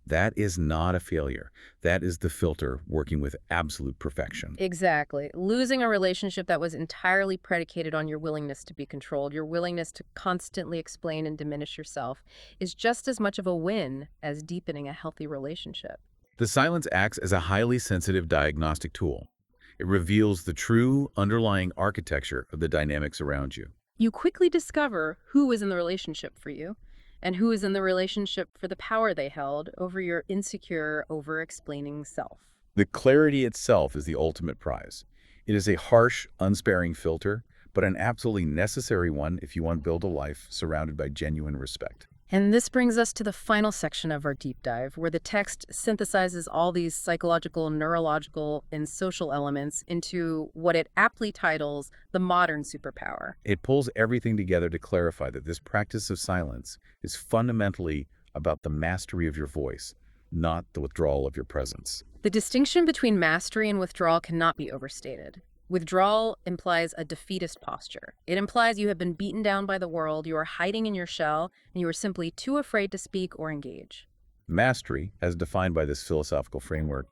that is not a failure. That is the filter working with absolute perfection. Exactly. Losing a relationship that was entirely predicated on your willingness to be controlled, your willingness to constantly explain and diminish yourself, is just as much of a win as deepening a healthy relationship. The silence acts as a highly sensitive diagnostic tool. It reveals the true underlying architecture of the dynamics around you. You quickly discover who is in the relationship for you and who is in the relationship for the power they held over your insecure, over-explaining self. The clarity itself is the ultimate prize. It is a harsh, unsparing filter, but an absolutely necessary one if you want to build a life surrounded by genuine respect. And this brings us to the final section of our deep dive, where the text synthesizes all these psychological, neurological, and social elements into what it aptly titles the modern superpower. It pulls everything together to clarify that this practice of silence is fundamentally about the mastery of your voice, not the withdrawal of your presence. The distinction between mastery and withdrawal cannot be overstated. Withdrawal implies a defeatist posture. It implies you have been beaten down by the world, you are hiding in your shell, and you are simply too afraid to speak or engage. Mastery, as defined by this philosophical framework,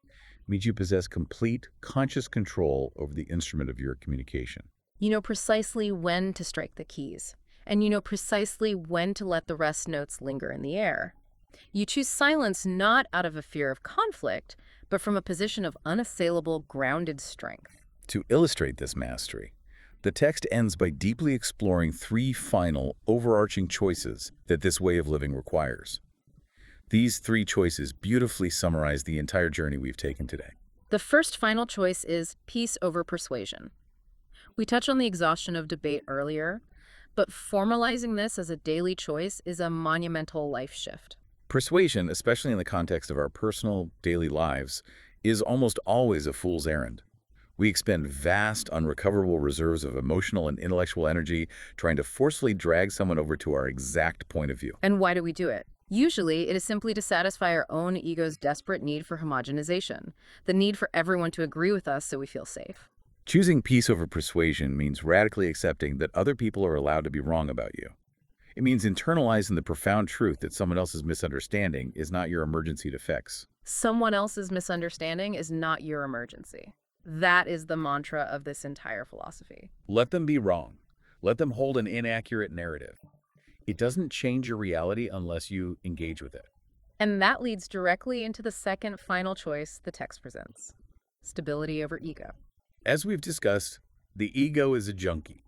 means you possess complete, conscious control over the instrument of your communication. You know precisely when to strike the keys, and you know precisely when to let the rest notes linger in the air. You choose silence not out of a fear of conflict, but from a position of unassailable, grounded strength. To illustrate this mastery, the text ends by deeply exploring three final, overarching choices that this way of living requires. These three choices beautifully summarize the entire journey we've taken today. The first final choice is peace over persuasion. We touched on the exhaustion of debate earlier, but formalizing this as a daily choice is a monumental life shift. Persuasion, especially in the context of our personal, daily lives, is almost always a fool's errand. We expend vast, unrecoverable reserves of emotional and intellectual energy trying to forcefully drag someone over to our exact point of view. And why do we do it? Usually, it is simply to satisfy our own ego's desperate need for homogenization, the need for everyone to agree with us so we feel safe. Choosing peace over persuasion means radically accepting that other people are allowed to be wrong about you. It means internalizing the profound truth that someone else's misunderstanding is not your emergency to fix. Someone else's misunderstanding is not your emergency. That is the mantra of this entire philosophy. Let them be wrong. Let them hold an inaccurate narrative. It doesn't change your reality unless you engage with it. And that leads directly into the second final choice the text presents: stability over ego. As we've discussed, the ego is a junkie.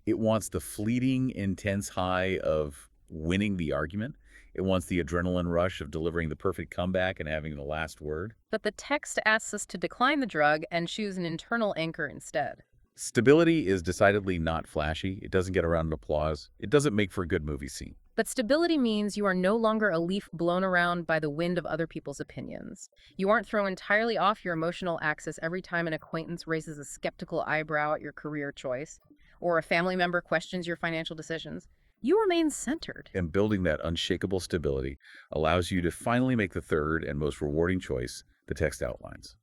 It wants the fleeting, intense high of winning the argument. It wants the adrenaline rush of delivering the perfect comeback and having the last word. But the text asks us to decline the drug and choose an internal anchor instead. Stability is decidedly not flashy. It doesn't get around applause. It doesn't make for a good movie scene. But stability means you are no longer a leaf blown around by the wind of other people's opinions. You aren't thrown entirely off your emotional axis every time an acquaintance raises a skeptical eyebrow at your career choice, or a family member questions your financial decisions. You remain centered. And building that unshakable stability allows you to finally make the third and most rewarding choice the text outlines: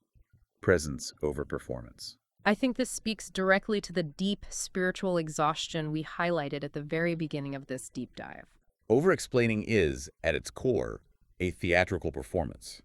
presence over performance. I think this speaks directly to the deep spiritual exhaustion we highlighted at the very beginning of this deep dive. Over-explaining is, at its core, a theatrical performance.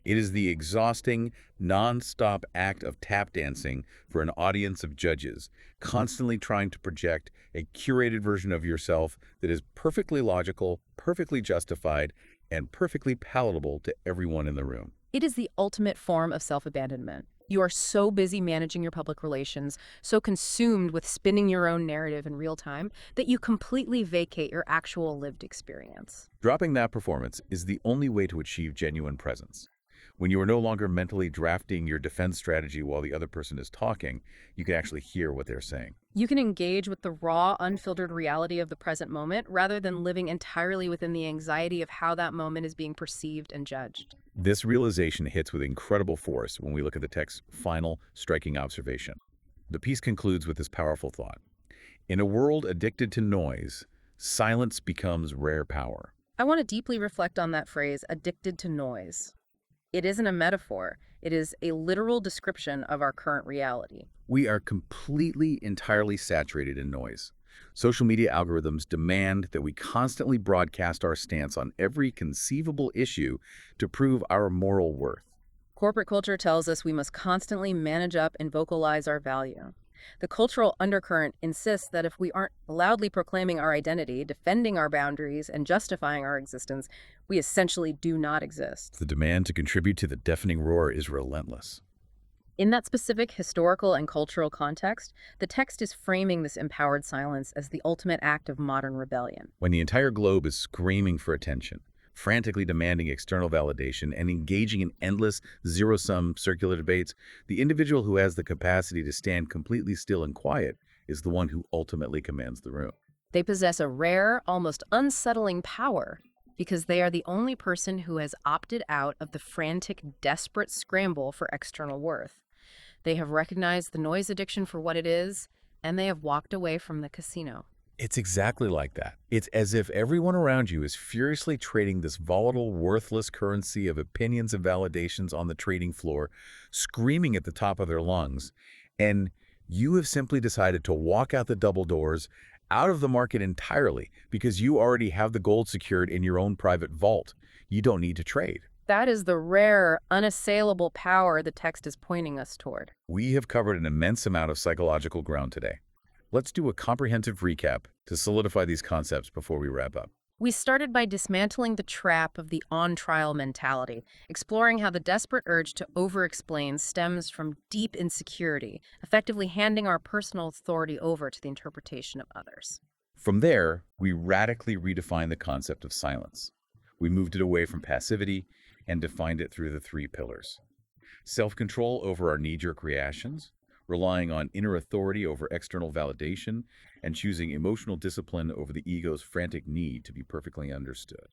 It is the exhausting, non-stop act of tap dancing for an audience of judges, constantly trying to project a curated version of yourself that is perfectly logical, perfectly justified, and perfectly palatable to everyone in the room. It is the ultimate form of self-abandonment. You are so busy managing your public relations, so consumed with spinning your own narrative in real time, that you completely vacate your actual lived experience. Dropping that performance is the only way to achieve genuine presence. When you are no longer mentally drafting your defense strategy while the other person is talking, you can actually hear what they're saying. You can engage with the raw, unfiltered reality of the present moment rather than living entirely within the anxiety of how that moment is being perceived and judged. This realization hits with incredible force when we look at the text's final, striking observation. The piece concludes with this powerful thought: in a world addicted to noise, silence becomes rare power. I want to deeply reflect on that phrase, addicted to noise. It isn't a metaphor. It is a literal description of our current reality. We are completely, entirely saturated in noise. Social media algorithms demand that we constantly broadcast our stance on every conceivable issue to prove our moral worth. Corporate culture tells us we must constantly manage up and vocalize our value. The cultural undercurrent insists that if we aren't loudly proclaiming our identity, defending our boundaries, and justifying our existence, we essentially do not exist. The demand to contribute to the deafening roar is relentless. In that specific historical and cultural context, the text is framing this empowered silence as the ultimate act of modern rebellion. When the entire globe is screaming for attention, frantically demanding external validation, and engaging in endless, zero-sum circular debates, the individual who has the capacity to stand completely still and quiet is the one who ultimately commands the room. They possess a rare, almost unsettling power because they are the only person who has opted out of the frantic, desperate scramble for external worth. They have recognized the noise addiction for what it is, and they have walked away from the casino. It's exactly like that. It's as if everyone around you is furiously trading this volatile, worthless currency of opinions and validations on the trading floor, screaming at the top of their lungs, and you have simply decided to walk out the double doors, out of the market entirely, because you already have the gold secured in your own private vault. You don't need to trade. That is the rare, unassailable power the text is pointing us toward. We have covered an immense amount of psychological ground today. Let's do a comprehensive recap to solidify these concepts before we wrap up. We started by dismantling the trap of the on-trial mentality, exploring how the desperate urge to over-explain stems from deep insecurity, effectively handing our personal authority over to the interpretation of others. From there, we radically redefined the concept of silence. We moved it away from passivity and defined it through the three pillars: self-control over our knee-jerk reactions, relying on inner authority over external validation, and choosing emotional discipline over the ego's frantic need to be perfectly understood.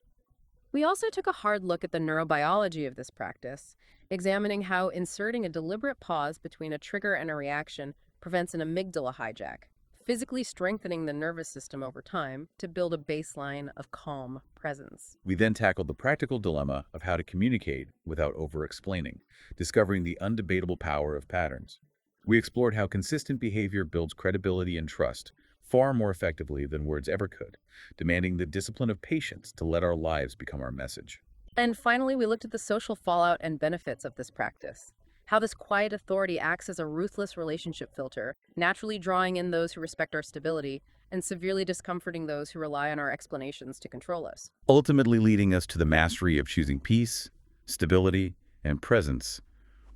We also took a hard look at the neurobiology of this practice, examining how inserting a deliberate pause between a trigger and a reaction prevents an amygdala hijack, physically strengthening the nervous system over time to build a baseline of calm presence. We then tackled the practical dilemma of how to communicate without over-explaining, discovering the undebatable power of patterns. We explored how consistent behavior builds credibility and trust far more effectively than words ever could, demanding the discipline of patience to let our lives become our message. And finally, we looked at the social fallout and benefits of this practice, how this quiet authority acts as a ruthless relationship filter, naturally drawing in those who respect our stability and severely discomforting those who rely on our explanations to control us. Ultimately leading us to the mastery of choosing peace, stability, and presence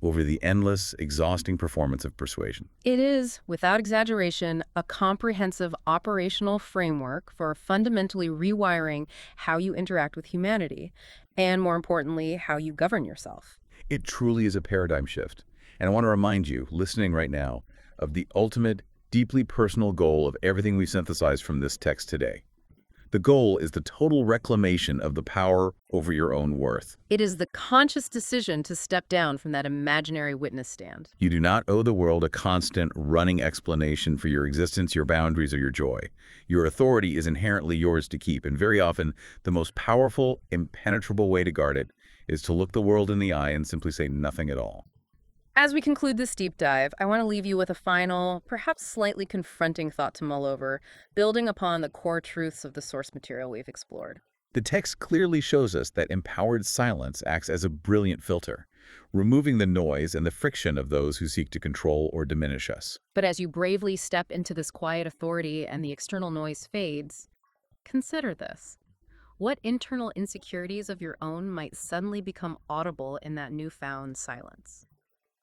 over the endless, exhausting performance of persuasion. It is, without exaggeration, a comprehensive operational framework for fundamentally rewiring how you interact with humanity, and more importantly, how you govern yourself. It truly is a paradigm shift. And I want to remind you, listening right now, of the ultimate, deeply personal goal of everything we synthesized from this text today. The goal is the total reclamation of the power over your own worth. It is the conscious decision to step down from that imaginary witness stand. You do not owe the world a constant, running explanation for your existence, your boundaries, or your joy. Your authority is inherently yours to keep, and very often, the most powerful, impenetrable way to guard it is to look the world in the eye and simply say nothing at all. As we conclude this deep dive, I want to leave you with a final, perhaps slightly confronting thought to mull over, building upon the core truths of the source material we've explored. The text clearly shows us that empowered silence acts as a brilliant filter, removing the noise and the friction of those who seek to control or diminish us. But as you bravely step into this quiet authority and the external noise fades, consider this. What internal insecurities of your own might suddenly become audible in that newfound silence?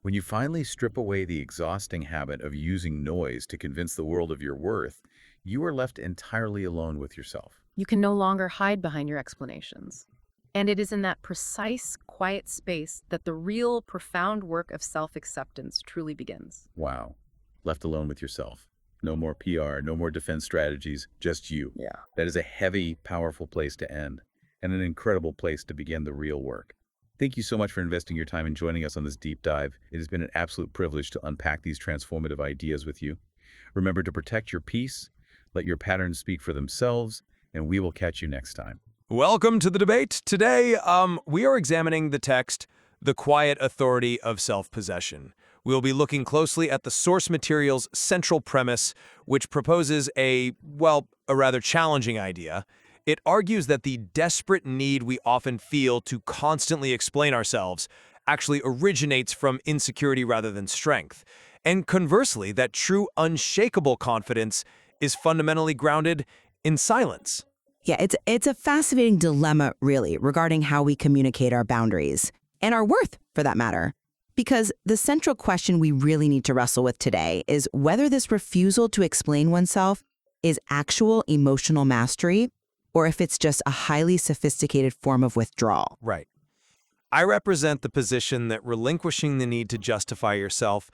When you finally strip away the exhausting habit of using noise to convince the world of your worth, you are left entirely alone with yourself. You can no longer hide behind your explanations. And it is in that precise, quiet space that the real, profound work of self-acceptance truly begins. Wow. Left alone with yourself. No more PR, no more defense strategies, just you. Yeah. That is a heavy, powerful place to end, and an incredible place to begin the real work. Thank you so much for investing your time and joining us on this deep dive. It has been an absolute privilege to unpack these transformative ideas with you. Remember to protect your peace, let your patterns speak for themselves, and we will catch you next time. Welcome to the debate. Today, we are examining the text, The Quiet Authority of Self-Possession. We'll be looking closely at the source material's central premise, which proposes a rather challenging idea. It argues that the desperate need we often feel to constantly explain ourselves actually originates from insecurity rather than strength. And conversely, that true unshakable confidence is fundamentally grounded in silence. Yeah, it's a fascinating dilemma, really, regarding how we communicate our boundaries, and our worth, for that matter. Because the central question we really need to wrestle with today is whether this refusal to explain oneself is actual emotional mastery, or if it's just a highly sophisticated form of withdrawal. Right. I represent the position that relinquishing the need to justify yourself,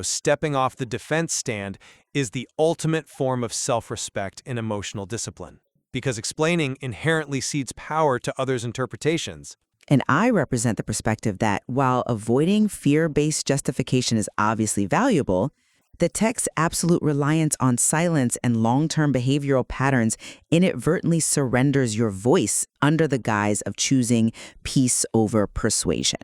stepping off the defense stand, is the ultimate form of self-respect and emotional discipline. Because explaining inherently cedes power to others' interpretations. And I represent the perspective that while avoiding fear-based justification is obviously valuable, the text's absolute reliance on silence and long-term behavioral patterns inadvertently surrenders your voice under the guise of choosing peace over persuasion.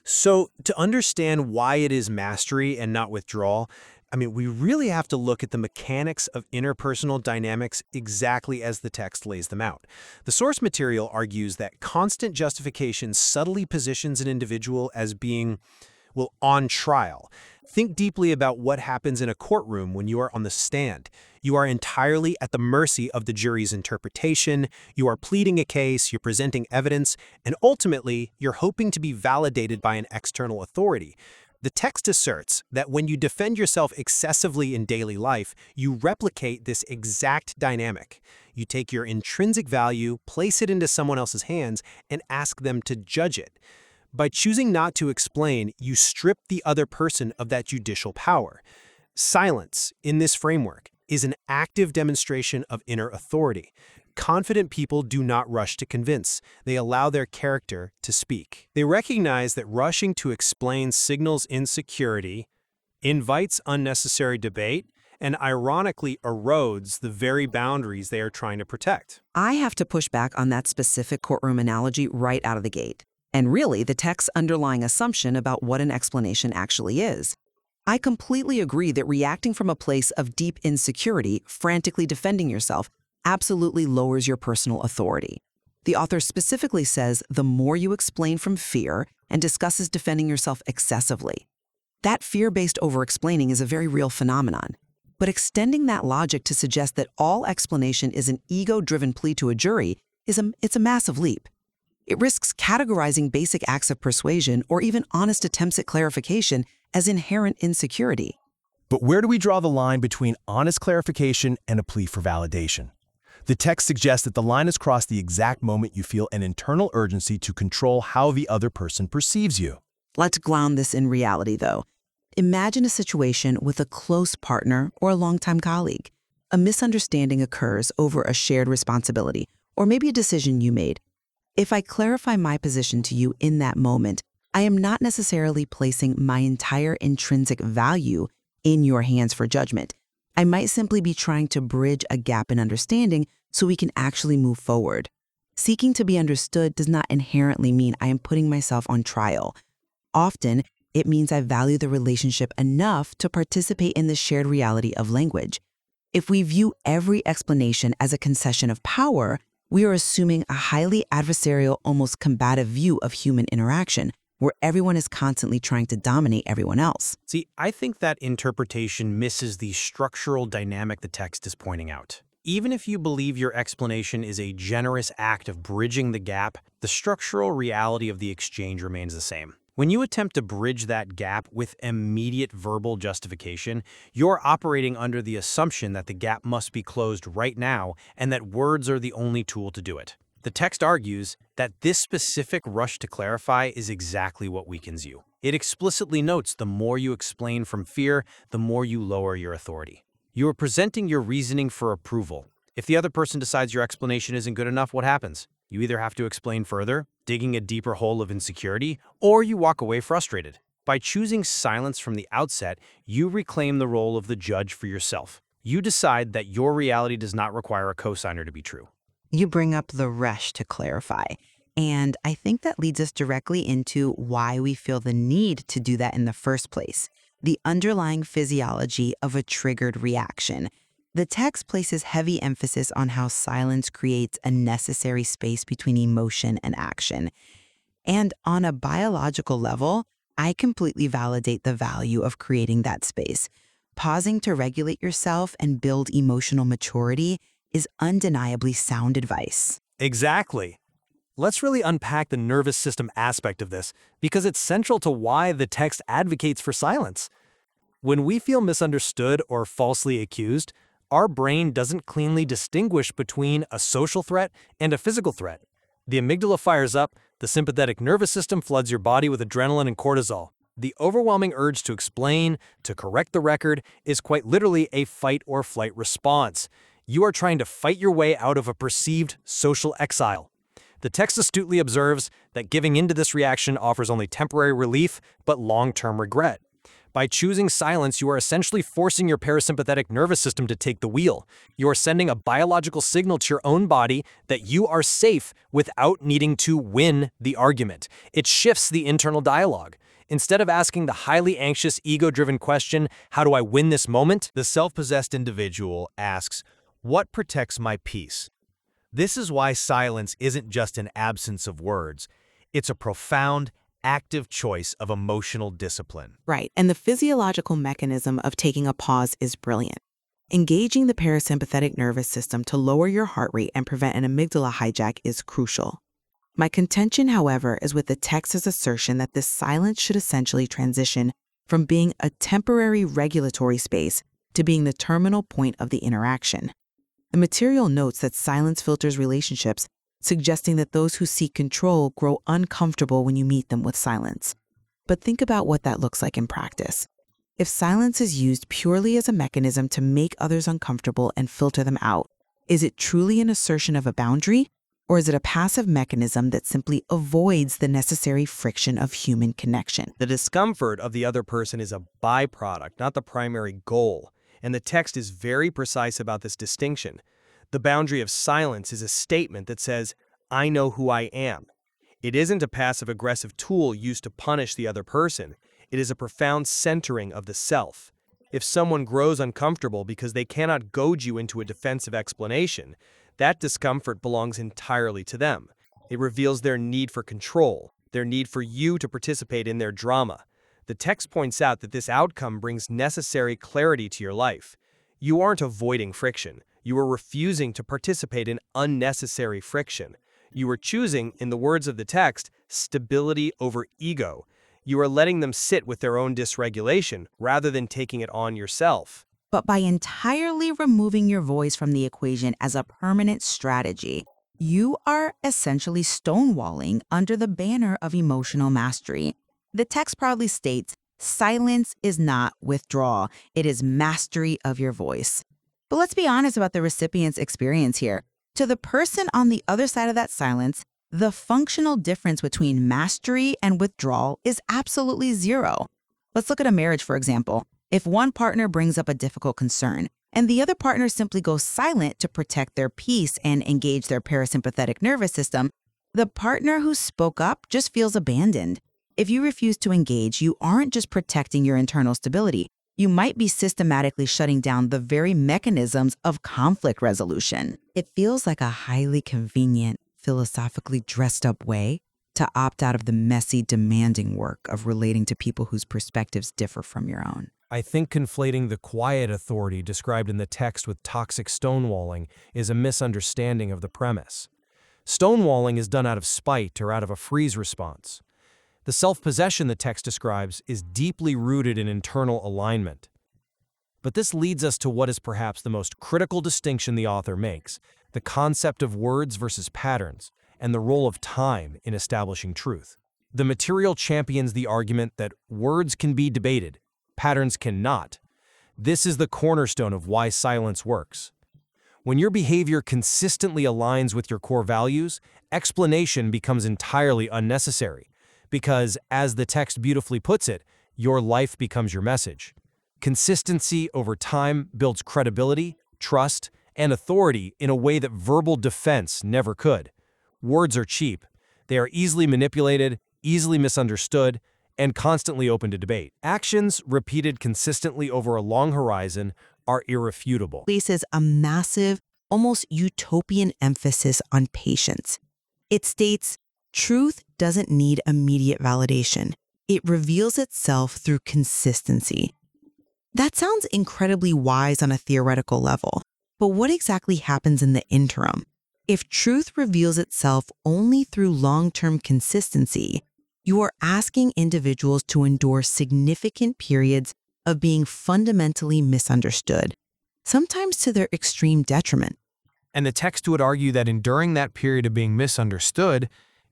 So, to understand why it is mastery and not withdrawal, we really have to look at the mechanics of interpersonal dynamics exactly as the text lays them out. The source material argues that constant justification subtly positions an individual as being, on trial. Think deeply about what happens in a courtroom when you are on the stand. You are entirely at the mercy of the jury's interpretation, you are pleading a case, you're presenting evidence, and ultimately, you're hoping to be validated by an external authority. The text asserts that when you defend yourself excessively in daily life, you replicate this exact dynamic. You take your intrinsic value, place it into someone else's hands, and ask them to judge it. By choosing not to explain, you strip the other person of that judicial power. Silence, in this framework, is an active demonstration of inner authority. Confident people do not rush to convince. They allow their character to speak. They recognize that rushing to explain signals insecurity, invites unnecessary debate, and ironically erodes the very boundaries they are trying to protect. I have to push back on that specific courtroom analogy right out of the gate. And really, the text's underlying assumption about what an explanation actually is. I completely agree that reacting from a place of deep insecurity, frantically defending yourself, absolutely lowers your personal authority. The author specifically says the more you explain from fear, and discusses defending yourself excessively. That fear-based over-explaining is a very real phenomenon. But extending that logic to suggest that all explanation is an ego-driven plea to a jury it's a massive leap. It risks categorizing basic acts of persuasion or even honest attempts at clarification as inherent insecurity. But where do we draw the line between honest clarification and a plea for validation? The text suggests that the line is crossed the exact moment you feel an internal urgency to control how the other person perceives you. Let's ground this in reality, though. Imagine a situation with a close partner or a longtime colleague. A misunderstanding occurs over a shared responsibility, or maybe a decision you made. If I clarify my position to you in that moment, I am not necessarily placing my entire intrinsic value in your hands for judgment. I might simply be trying to bridge a gap in understanding so we can actually move forward. Seeking to be understood does not inherently mean I am putting myself on trial. Often, it means I value the relationship enough to participate in the shared reality of language. If we view every explanation as a concession of power, we are assuming a highly adversarial, almost combative view of human interaction, where everyone is constantly trying to dominate everyone else. See, I think that interpretation misses the structural dynamic the text is pointing out. Even if you believe your explanation is a generous act of bridging the gap, the structural reality of the exchange remains the same. When you attempt to bridge that gap with immediate verbal justification, you're operating under the assumption that the gap must be closed right now and that words are the only tool to do it. The text argues that this specific rush to clarify is exactly what weakens you. It explicitly notes the more you explain from fear, the more you lower your authority. You are presenting your reasoning for approval. If the other person decides your explanation isn't good enough, what happens? You either have to explain further, digging a deeper hole of insecurity, or you walk away frustrated. By choosing silence from the outset, you reclaim the role of the judge for yourself. You decide that your reality does not require a cosigner to be true. You bring up the rush to clarify, and I think that leads us directly into why we feel the need to do that in the first place, the underlying physiology of a triggered reaction. The text places heavy emphasis on how silence creates a necessary space between emotion and action. And on a biological level, I completely validate the value of creating that space. Pausing to regulate yourself and build emotional maturity is undeniably sound advice. Exactly. Let's really unpack the nervous system aspect of this, because it's central to why the text advocates for silence. When we feel misunderstood or falsely accused, our brain doesn't cleanly distinguish between a social threat and a physical threat. The amygdala fires up, the sympathetic nervous system floods your body with adrenaline and cortisol. The overwhelming urge to explain, to correct the record, is quite literally a fight or flight response. You are trying to fight your way out of a perceived social exile. The text astutely observes that giving into this reaction offers only temporary relief, but long-term regret. By choosing silence, you are essentially forcing your parasympathetic nervous system to take the wheel. You are sending a biological signal to your own body that you are safe without needing to win the argument. It shifts the internal dialogue. Instead of asking the highly anxious, ego-driven question, how do I win this moment? The self-possessed individual asks, what protects my peace? This is why silence isn't just an absence of words. It's a profound, active choice of emotional discipline. Right, and the physiological mechanism of taking a pause is brilliant. Engaging the parasympathetic nervous system to lower your heart rate and prevent an amygdala hijack is crucial. My contention, however, is with the text's assertion that this silence should essentially transition from being a temporary regulatory space to being the terminal point of the interaction. The material notes that silence filters relationships, suggesting that those who seek control grow uncomfortable when you meet them with silence. But think about what that looks like in practice. If silence is used purely as a mechanism to make others uncomfortable and filter them out, is it truly an assertion of a boundary, or is it a passive mechanism that simply avoids the necessary friction of human connection? The discomfort of the other person is a byproduct, not the primary goal, and the text is very precise about this distinction. The boundary of silence is a statement that says, I know who I am. It isn't a passive-aggressive tool used to punish the other person. It is a profound centering of the self. If someone grows uncomfortable because they cannot goad you into a defensive explanation, that discomfort belongs entirely to them. It reveals their need for control. their need for you to participate in their drama. The text points out that this outcome brings necessary clarity to your life. You aren't avoiding friction. You are refusing to participate in unnecessary friction. You are choosing, in the words of the text, stability over ego. You are letting them sit with their own dysregulation rather than taking it on yourself. But by entirely removing your voice from the equation as a permanent strategy, you are essentially stonewalling under the banner of emotional mastery. The text proudly states, silence is not withdrawal, it is mastery of your voice. But let's be honest about the recipient's experience here. To the person on the other side of that silence, the functional difference between mastery and withdrawal is absolutely zero. Let's look at a marriage, for example. If one partner brings up a difficult concern, and the other partner simply goes silent to protect their peace and engage their parasympathetic nervous system, the partner who spoke up just feels abandoned. If you refuse to engage, you aren't just protecting your internal stability. You might be systematically shutting down the very mechanisms of conflict resolution. It feels like a highly convenient, philosophically dressed up way to opt out of the messy, demanding work of relating to people whose perspectives differ from your own. I think conflating the quiet authority described in the text with toxic stonewalling is a misunderstanding of the premise. Stonewalling is done out of spite or out of a freeze response. The self-possession the text describes is deeply rooted in internal alignment. But this leads us to what is perhaps the most critical distinction the author makes, the concept of words versus patterns, and the role of time in establishing truth. The material champions the argument that words can be debated, patterns cannot. This is the cornerstone of why silence works. When your behavior consistently aligns with your core values, explanation becomes entirely unnecessary, because, as the text beautifully puts it, your life becomes your message. Consistency over time builds credibility, trust, and authority in a way that verbal defense never could. Words are cheap. They are easily manipulated, easily misunderstood, and constantly open to debate. Actions, repeated consistently over a long horizon, are irrefutable. Places a massive, almost utopian emphasis on patience. It states, truth doesn't need immediate validation. It reveals itself through consistency. That sounds incredibly wise on a theoretical level, but what exactly happens in the interim? If truth reveals itself only through long-term consistency, you are asking individuals to endure significant periods of being fundamentally misunderstood, sometimes to their extreme detriment. And the text would argue that enduring that period of being misunderstood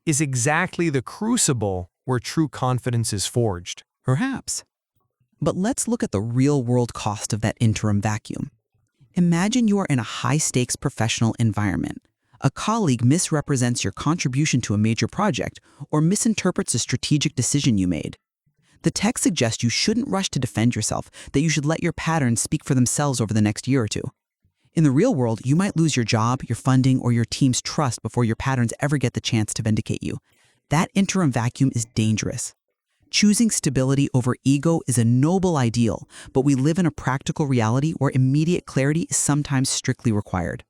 is exactly the crucible where true confidence is forged. Perhaps. But let's look at the real-world cost of that interim vacuum. Imagine you are in a high-stakes professional environment. A colleague misrepresents your contribution to a major project or misinterprets a strategic decision you made. The text suggests you shouldn't rush to defend yourself, that you should let your patterns speak for themselves over the next year or two. In the real world, you might lose your job, your funding, or your team's trust before your patterns ever get the chance to vindicate you. That interim vacuum is dangerous. Choosing stability over ego is a noble ideal, but we live in a practical reality where immediate clarity is sometimes strictly required.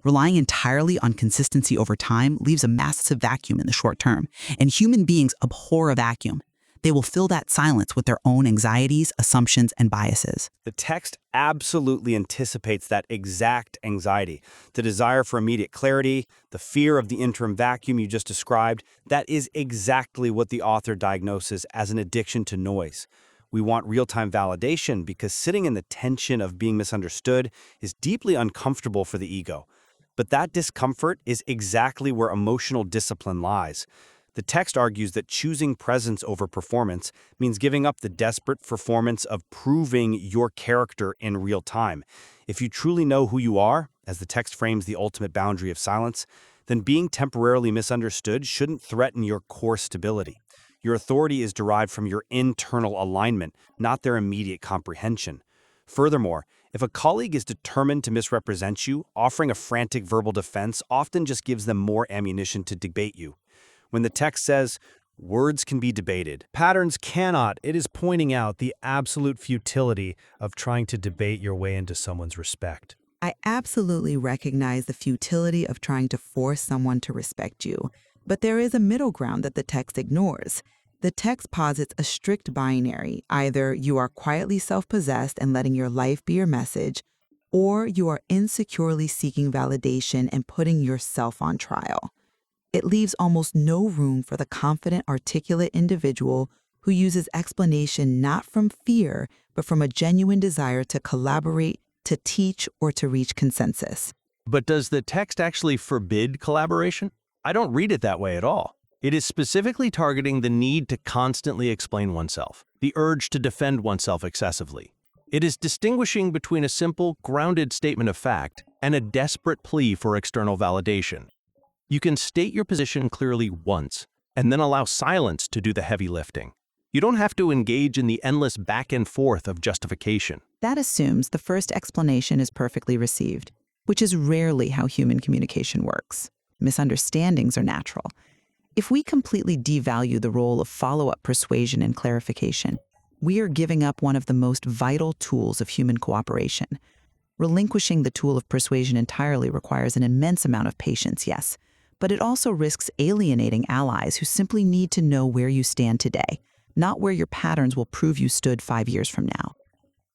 Relying entirely on consistency over time leaves a massive vacuum in the short term, and human beings abhor a vacuum. They will fill that silence with their own anxieties, assumptions, and biases. The text absolutely anticipates that exact anxiety, the desire for immediate clarity, the fear of the interim vacuum you just described. That is exactly what the author diagnoses as an addiction to noise. We want real-time validation because sitting in the tension of being misunderstood is deeply uncomfortable for the ego. But that discomfort is exactly where emotional discipline lies. The text argues that choosing presence over performance means giving up the desperate performance of proving your character in real time. If you truly know who you are, as the text frames the ultimate boundary of silence, then being temporarily misunderstood shouldn't threaten your core stability. Your authority is derived from your internal alignment, not their immediate comprehension. Furthermore, if a colleague is determined to misrepresent you, offering a frantic verbal defense often just gives them more ammunition to debate you. When the text says, words can be debated, Patterns cannot. It is pointing out the absolute futility of trying to debate your way into someone's respect. I absolutely recognize the futility of trying to force someone to respect you. But there is a middle ground that the text ignores. The text posits a strict binary. Either you are quietly self-possessed and letting your life be your message, or you are insecurely seeking validation and putting yourself on trial. It leaves almost no room for the confident, articulate individual who uses explanation not from fear, but from a genuine desire to collaborate, to teach, or to reach consensus. But does the text actually forbid collaboration? I don't read it that way at all. It is specifically targeting the need to constantly explain oneself, the urge to defend oneself excessively. It is distinguishing between a simple, grounded statement of fact and a desperate plea for external validation. You can state your position clearly once, and then allow silence to do the heavy lifting. You don't have to engage in the endless back and forth of justification. That assumes the first explanation is perfectly received, which is rarely how human communication works. Misunderstandings are natural. If we completely devalue the role of follow-up persuasion and clarification, we are giving up one of the most vital tools of human cooperation. Relinquishing the tool of persuasion entirely requires an immense amount of patience, yes, but it also risks alienating allies who simply need to know where you stand today, not where your patterns will prove you stood 5 years from now.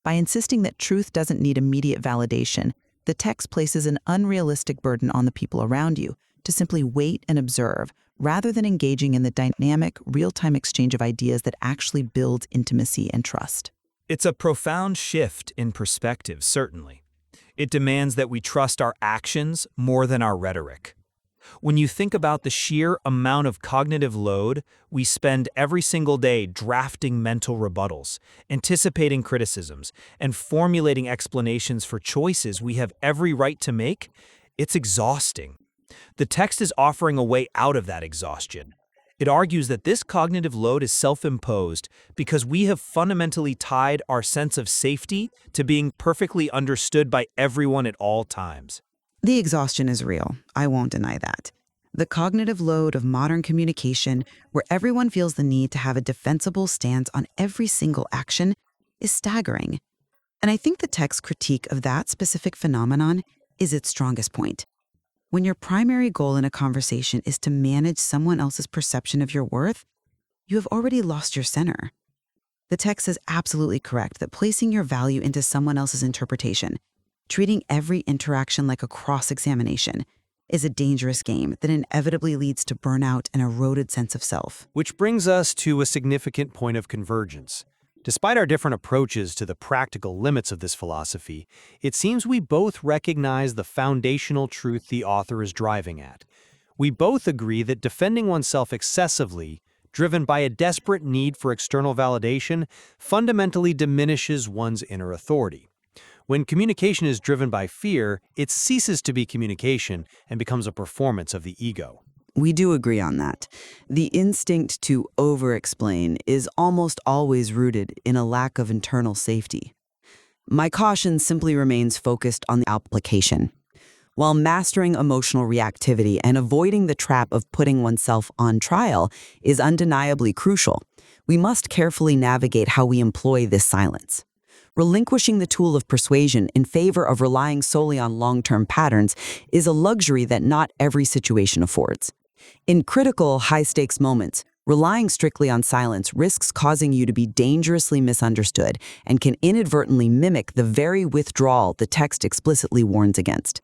By insisting that truth doesn't need immediate validation, the text places an unrealistic burden on the people around you to simply wait and observe, rather than engaging in the dynamic, real-time exchange of ideas that actually builds intimacy and trust. It's a profound shift in perspective, certainly. It demands that we trust our actions more than our rhetoric. When you think about the sheer amount of cognitive load we spend every single day drafting mental rebuttals, anticipating criticisms, and formulating explanations for choices we have every right to make, it's exhausting. The text is offering a way out of that exhaustion. It argues that this cognitive load is self-imposed because we have fundamentally tied our sense of safety to being perfectly understood by everyone at all times. The exhaustion is real. I won't deny that. The cognitive load of modern communication, where everyone feels the need to have a defensible stance on every single action, is staggering. And I think the text's critique of that specific phenomenon is its strongest point. When your primary goal in a conversation is to manage someone else's perception of your worth, you have already lost your center. The text is absolutely correct that placing your value into someone else's interpretation, treating every interaction like a cross-examination, is a dangerous game that inevitably leads to burnout and eroded sense of self. Which brings us to a significant point of convergence. Despite our different approaches to the practical limits of this philosophy, it seems we both recognize the foundational truth the author is driving at. We both agree that defending oneself excessively, driven by a desperate need for external validation, fundamentally diminishes one's inner authority. When communication is driven by fear, it ceases to be communication and becomes a performance of the ego. We do agree on that. The instinct to over-explain is almost always rooted in a lack of internal safety. My caution simply remains focused on the application. While mastering emotional reactivity and avoiding the trap of putting oneself on trial is undeniably crucial, we must carefully navigate how we employ this silence. Relinquishing the tool of persuasion in favor of relying solely on long-term patterns is a luxury that not every situation affords. In critical, high-stakes moments, relying strictly on silence risks causing you to be dangerously misunderstood and can inadvertently mimic the very withdrawal the text explicitly warns against.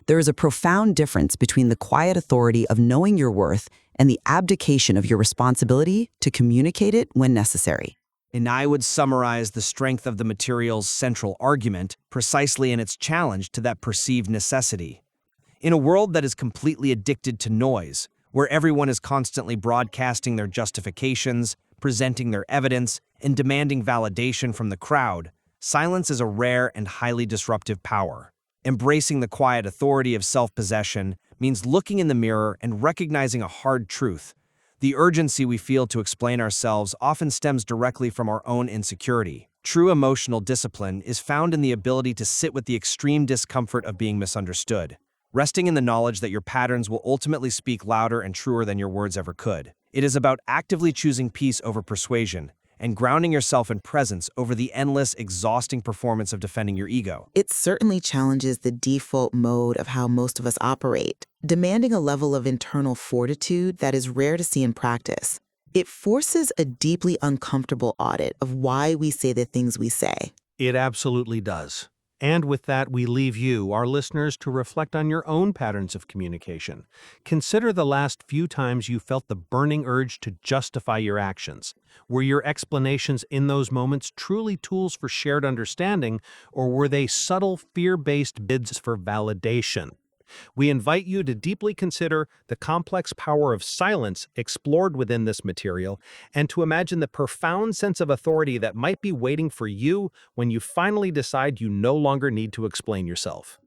There is a profound difference between the quiet authority of knowing your worth and the abdication of your responsibility to communicate it when necessary. And I would summarize the strength of the material's central argument precisely in its challenge to that perceived necessity. In a world that is completely addicted to noise, where everyone is constantly broadcasting their justifications, presenting their evidence, and demanding validation from the crowd, silence is a rare and highly disruptive power. Embracing the quiet authority of self-possession means looking in the mirror and recognizing a hard truth. The urgency we feel to explain ourselves often stems directly from our own insecurity. True emotional discipline is found in the ability to sit with the extreme discomfort of being misunderstood, resting in the knowledge that your patterns will ultimately speak louder and truer than your words ever could. It is about actively choosing peace over persuasion and grounding yourself in presence over the endless, exhausting performance of defending your ego. It certainly challenges the default mode of how most of us operate, demanding a level of internal fortitude that is rare to see in practice. It forces a deeply uncomfortable audit of why we say the things we say. It absolutely does. And with that, we leave you, our listeners, to reflect on your own patterns of communication. Consider the last few times you felt the burning urge to justify your actions. Were your explanations in those moments truly tools for shared understanding, or were they subtle, fear-based bids for validation? We invite you to deeply consider the complex power of silence explored within this material and to imagine the profound sense of authority that might be waiting for you when you finally decide you no longer need to explain yourself.